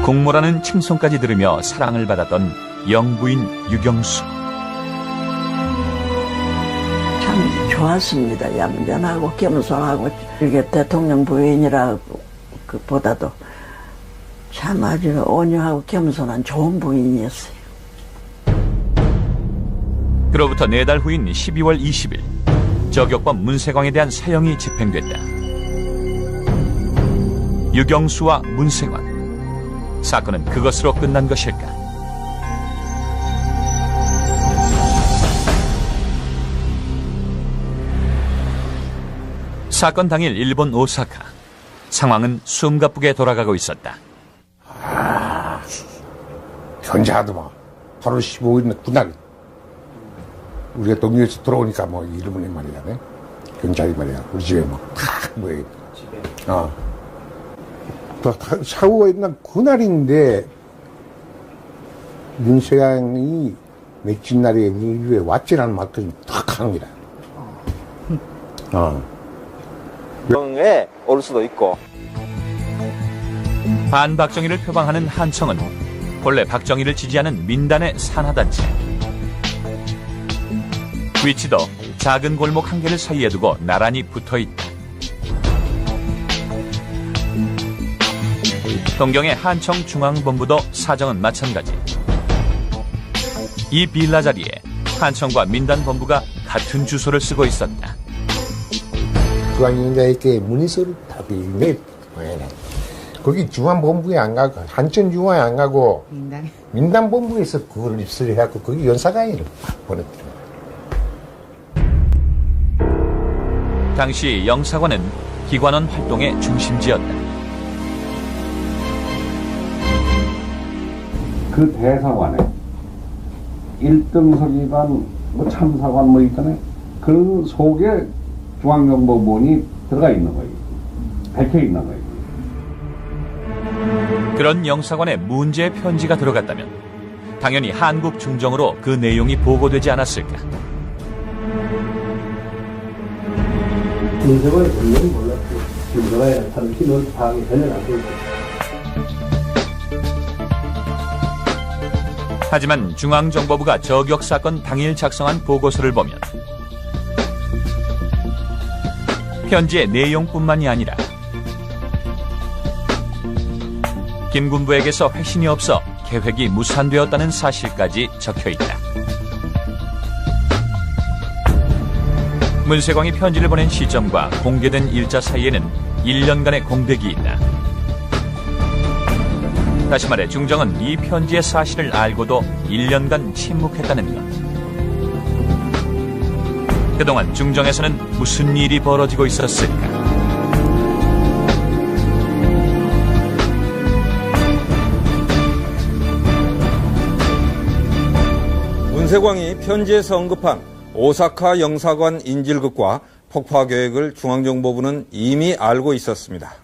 국모라는 칭송까지 들으며 사랑을 받았던 영부인 유경수. 참 좋았습니다. 얌전하고 겸손하고 이게 대통령 부인이라 보다도 참 아주 온유하고 겸손한 좋은 부인이었어요. 그로부터 4달 후인 12월 20일 저격범 문세광에 대한 사형이 집행됐다. 유경수와 문세광. 사건은 그것으로 끝난 것일까? 사건 당일 일본 오사카. 상황은 숨가쁘게 돌아가고 있었다. 현재하더만 8월 15일 그날 우리가 동료에서 들어오니까 일본에 말이야, 경찰이 말이야, 우리 집에 탁 사고가 있는 그날인데 문세광이 며칠 날에 우리 집에 왔지라는 말까지 탁 하는 거야. 병에 올 수도 있고. 반박정희를 표방하는 한청은 본래 박정희를 지지하는 민단의 산하단체. 위치도 작은 골목 한 개를 사이에 두고 나란히 붙어있다. 동경의 한청 중앙본부도 사정은 마찬가지. 이 빌라 자리에 한청과 민단본부가 같은 주소를 쓰고 있었다. 중앙위원장에게 문의서를 다 빌네. 거기 중앙본부에 안 가고 한천 중앙에 안 가고 민단본부에서 그걸 입수를 해갖고 거기 연사관으로 보냈더라. 당시 영사관은 기관원 활동의 중심지였다. 그 대사관에 1등 서기관, 참사관 있잖아요. 그 속에 중앙정보본이 들어가 있는 거예요. 밝혀 있는 거예요. 그런 영사관에 문제의 편지가 들어갔다면 당연히 한국 중정으로 그 내용이 보고되지 않았을까? 문세광이 본인은 몰랐고 문세광이 다른 널 파악이 전혀 안 되고. 하지만 중앙정보부가 저격사건 당일 작성한 보고서를 보면 편지의 내용뿐만이 아니라 김 군부에게서 회신이 없어 계획이 무산되었다는 사실까지 적혀있다. 문세광이 편지를 보낸 시점과 공개된 일자 사이에는 1년간의 공백이 있다. 다시 말해 중정은 이 편지의 사실을 알고도 1년간 침묵했다는 것. 그동안 중정에서는 무슨 일이 벌어지고 있었을까? 문세광이 편지에서 언급한 오사카 영사관 인질극과 폭파 계획을 중앙정보부는 이미 알고 있었습니다.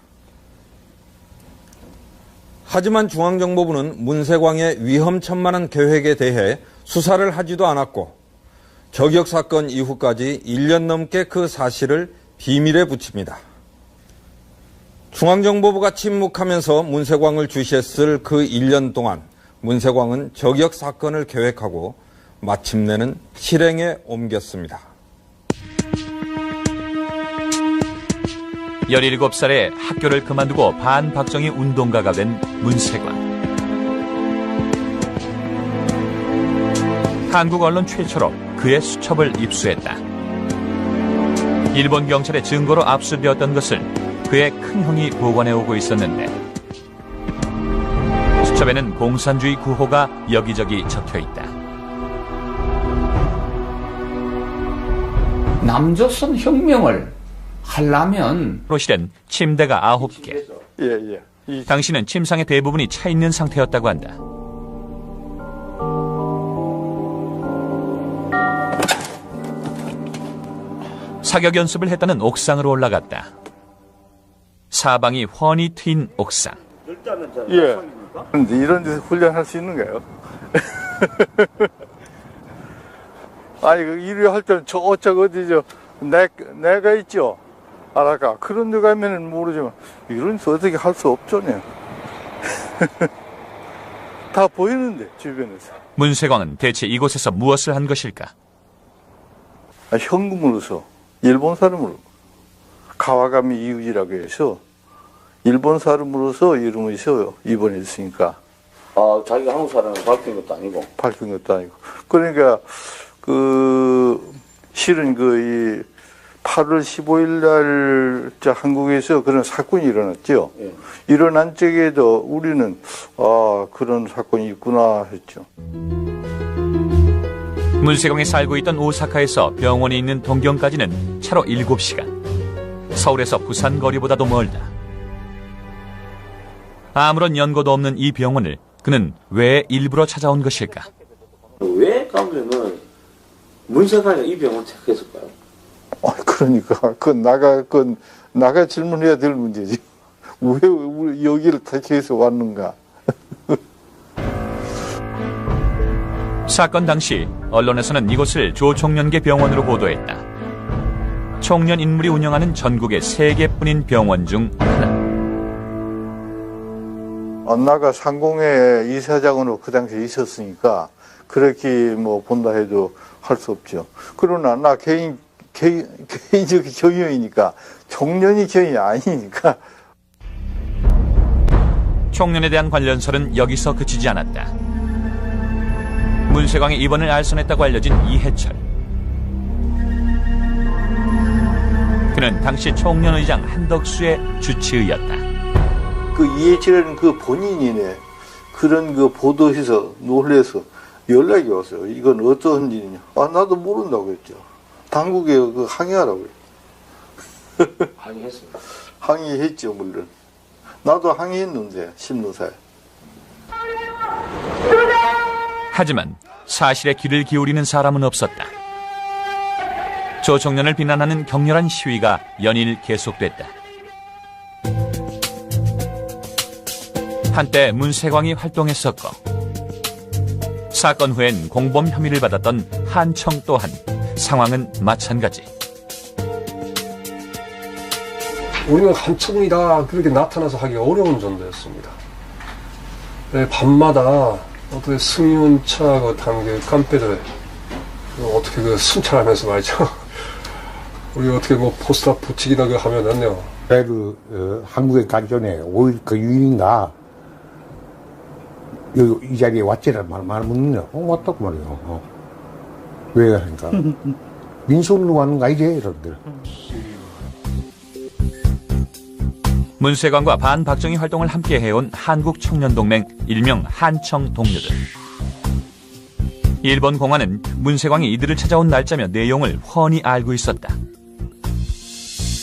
하지만 중앙정보부는 문세광의 위험천만한 계획에 대해 수사를 하지도 않았고 저격 사건 이후까지 1년 넘게 그 사실을 비밀에 붙입니다. 중앙정보부가 침묵하면서 문세광을 주시했을 그 1년 동안 문세광은 저격 사건을 계획하고 마침내는 실행에 옮겼습니다. 17살에 학교를 그만두고 반박정희 운동가가 된 문세광. 한국 언론 최초로 그의 수첩을 입수했다. 일본 경찰의 증거로 압수되었던 것을 그의 큰형이 보관해오고 있었는데 수첩에는 공산주의 구호가 여기저기 적혀있다. 남조선 혁명을 하려면 로실은 침대가 9개. 당시는 침상의 대부분이 차 있는 상태였다고 한다. 사격 연습을 했다는 옥상으로 올라갔다. 사방이 훤히 트인 옥상. 예. 그런데 이런 데서 훈련할 수 있는가요? 아니, 일을 할 때는 저쪽 어디죠? 내가 있죠? 알아가. 그런 데 가면은 모르지만, 이런 데서 어떻게 할 수 없잖아요. 다 보이는데, 주변에서. 문세광은 대체 이곳에서 무엇을 한 것일까? 현금으로서, 일본 사람으로, 가와가미 이우지라고 해서, 일본 사람으로서 이름에서 입원했으니까. 아, 자기가 한국 사람을 밝힌 것도 아니고. 밝힌 것도 아니고. 그러니까, 실은 이 8월 15일 날 한국에서 그런 사건이 일어났죠. 예. 일어난 쪽에도 우리는 그런 사건이 있구나 했죠. 문세광이 살고 있던 오사카에서 병원이 있는 동경까지는 차로 7시간. 서울에서 부산 거리보다도 멀다. 아무런 연고도 없는 이 병원을 그는 왜 일부러 찾아온 것일까? 왜 가면은 문세광이 이 병원을 택했을까요? 그러니까 나가 질문해야 될 문제지. 왜 우리 여기를 택해서 왔는가? 사건 당시 언론에서는 이곳을 조총련계 병원으로 보도했다. 총련 인물이 운영하는 전국의 3개뿐인 병원 중 하나. 나가 상공회 이사장으로 그 당시에 있었으니까 그렇게 본다 해도 할 수 없죠. 그러나 나 개인적 경영이니까 총련이 경영이 아니니까. 총련에 대한 관련설은 여기서 그치지 않았다. 문세광의 입원을 알선했다고 알려진 이해철. 그는 당시 총련 의장 한덕수의 주치의였다. 그 이해철은 그 본인이네. 그런 보도에서 놀래서 연락이 왔어요. 이건 어떤 일이냐. 나도 모른다고 했죠. 당국에 항의하라고 했죠. 항의했습니다. 항의했죠, 물론. 나도 항의했는데, 신문사에. 하지만 사실에 귀를 기울이는 사람은 없었다. 조총련을 비난하는 격렬한 시위가 연일 계속됐다. 한때 문세광이 활동했었고 사건 후엔 공범 혐의를 받았던 한청 또한 상황은 마찬가지. 우리는 한청이다 그렇게 나타나서 하기 어려운 정도였습니다. 밤마다 어떻게 승용차 탐구 깜빼들 어떻게 순찰하면서 말이죠. 우리 어떻게 뭐 포스터 붙이기나 하면은요. 배를 한국에 가기 전에 5일 그 유인인가 이 자리에 왔지를 말하면요. 왔다고 말이에요. 왜 하니까 민소로 가는 거 아니지 이런들. 문세광과 반박정희 활동을 함께 해온 한국청년동맹 일명 한청 동료들. 일본 공안은 문세광이 이들을 찾아온 날짜며 내용을 훤히 알고 있었다.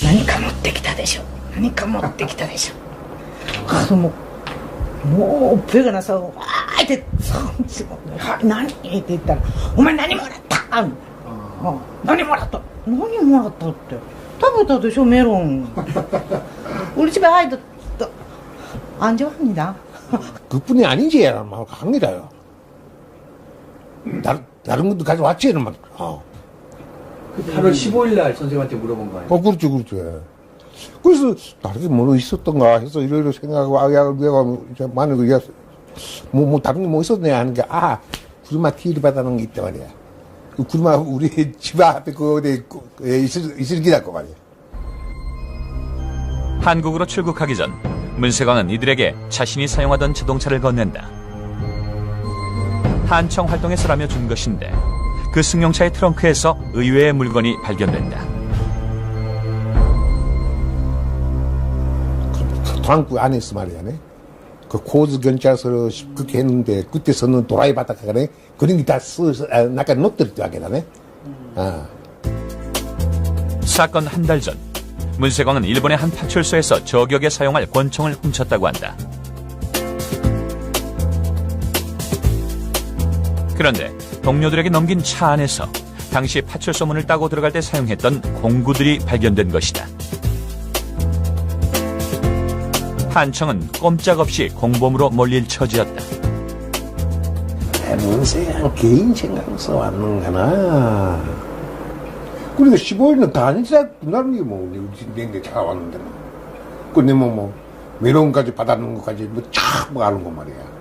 何か持ってきたでしょ。何か持ってきたでしょ。もうペガナさんわーって何って言ったらお前何もらった何もらった何もらったって食べたでしょメロン우리 집에 아이도 안 좋아합니다. 그뿐이 아니지 막 합니다요. 다른 것도 가져왔지 이런 말. 8월 15일 날 선생님한테 물어본 거 아니에요? 그렇죠. 그래서 다르게 뭐 있었던가 해서 이러이러 생각하고 내가 만약에 뭐 다른 게 뭐 있었네 하는 게 구리마 티를 받아놓은 게 있단 말이야. 그 구리마 우리 집 앞에 그에 있을 기다고 말이야. 한국으로 출국하기 전 문세광은 이들에게 자신이 사용하던 자동차를 건넨다. 한청 활동에 쓰라며 준 것인데 그 승용차의 트렁크에서 의외의 물건이 발견된다. 트렁크 안에서 말이야네. 그 코드 경찰서로 그렇게 했는데 그때서는 도라이 바닥가네 그런 게 다 약간 놓들었다 하게다네. 사건 한 달 전 문세광은 일본의 한 파출소에서 저격에 사용할 권총을 훔쳤다고 한다. 그런데 동료들에게 넘긴 차 안에서 당시 파출소 문을 따고 들어갈 때 사용했던 공구들이 발견된 것이다. 한청은 꼼짝없이 공범으로 몰릴 처지였다. 문세광 개인 생각으로서 왔는 거나. 그러니까 15일은 다 아니자 그날은 냉대 차 왔는데 근데 뭐 메론까지 받아놓은 것까지 쫙 아는 거 말이야.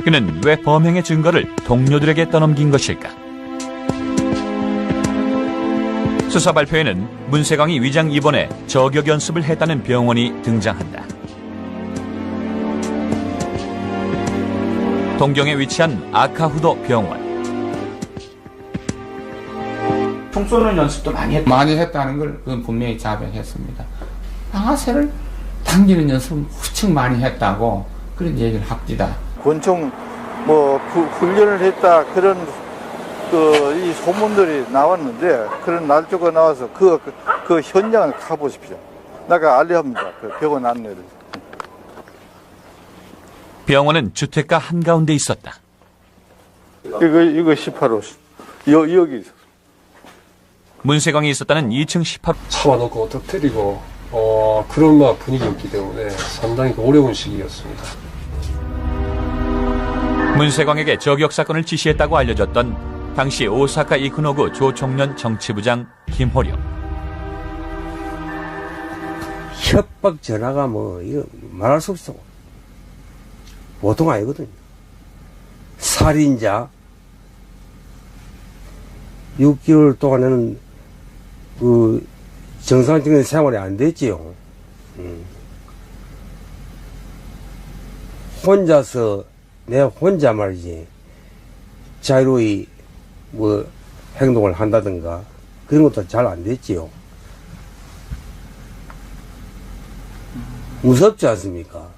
그는 왜 범행의 증거를 동료들에게 떠넘긴 것일까? 수사 발표에는 문세광이 위장 입원해 저격 연습을 했다는 병원이 등장한다. 동경에 위치한 아카후도 병원. 총 쏘는 연습도 많이 했다는 걸 그건 분명히 자백했습니다. 방아쇠를 당기는 연습은 무척 많이 했다고 그런 얘기를 합디다. 권총 훈련을 했다 그런 이 소문들이 나왔는데 그런 날짜가 나와서 그 현장을 가보십시오. 내가 알려합니다. 그 병원 안내를. 병원은 주택가 한가운데 있었다. 이거 18호 여기 있어. 문세광이 있었다는 2층 18호. 잡아놓고 터뜨리고 그런 분위기였기 때문에 상당히 어려운 시기였습니다. 문세광에게 저격 사건을 지시했다고 알려졌던 당시 오사카 이쿠노구 조총련 정치부장 김호령. 협박 전화가 이거 말할 수 없어. 보통 아니거든요. 살인자 6개월 동안에는 정상적인 생활이 안 됐지요. 혼자서 내 혼자 말이지 자유로이 행동을 한다든가 그런 것도 잘 안 됐지요. 무섭지 않습니까?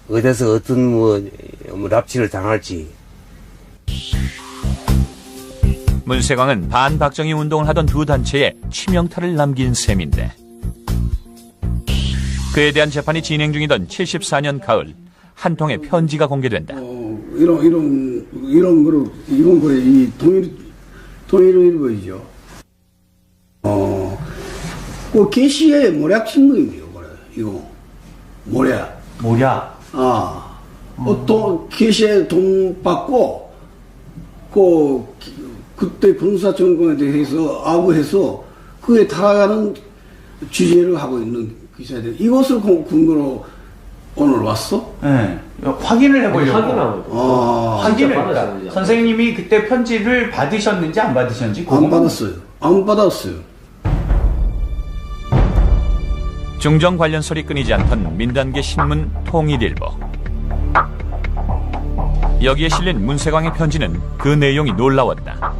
어디서 어떤 납치를 당할지. 문세광은 반박정희 운동을 하던 두 단체에 치명타를 남긴 셈인데 그에 대한 재판이 진행 중이던 74년 가을 한 통의 편지가 공개된다. 이런 거를 이 통일을 보이죠. 그 게시의 모략 신문이에요. 이거 모략. 또 게시에 돈 받고 그때 군사 정권에 대해서 아부해서 그에 타가는 취재를 하고 있는 기자들. 이것을 근거로 오늘 왔어? 네. 확인을 해보려고. 확인을. 받았어요. 선생님이 그때 편지를 받으셨는지 안 받으셨는지. 안 받았어요. 안 받았어요. 중정 관련 설이 끊이지 않던 민단계 신문 통일일보. 여기에 실린 문세광의 편지는 그 내용이 놀라웠다.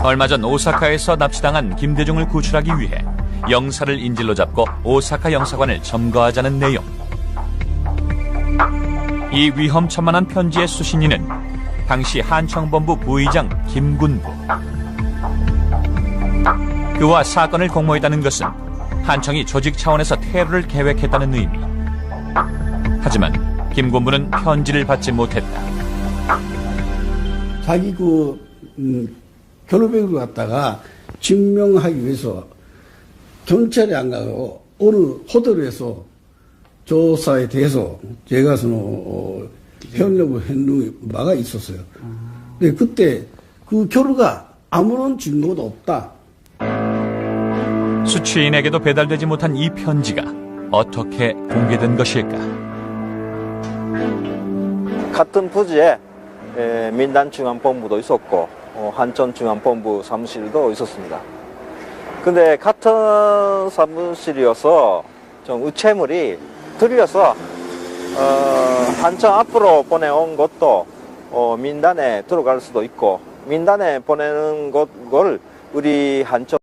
얼마 전 오사카에서 납치당한 김대중을 구출하기 위해 영사를 인질로 잡고 오사카 영사관을 점거하자는 내용. 이 위험천만한 편지의 수신인은 당시 한청본부 부의장 김군부. 그와 사건을 공모했다는 것은 한청이 조직 차원에서 테러를 계획했다는 의미. 하지만 김군부는 편지를 받지 못했다. 자기 결혼백을 갖다가 증명하기 위해서 경찰에 안 가고 어느 호텔에서 조사에 대해서 제가 하려고 했는 바가 있었어요. 근데 그때 그 결과가 아무런 증거도 없다. 수취인에게도 배달되지 못한 이 편지가 어떻게 공개된 것일까? 같은 부지에 민단중앙본부도 있었고 한전중앙본부 사무실도 있었습니다. 근데 같은 사무실이어서 좀 우체물이 들려서 한청 앞으로 보내온 것도 민단에 들어갈 수도 있고 민단에 보내는 걸 우리 한청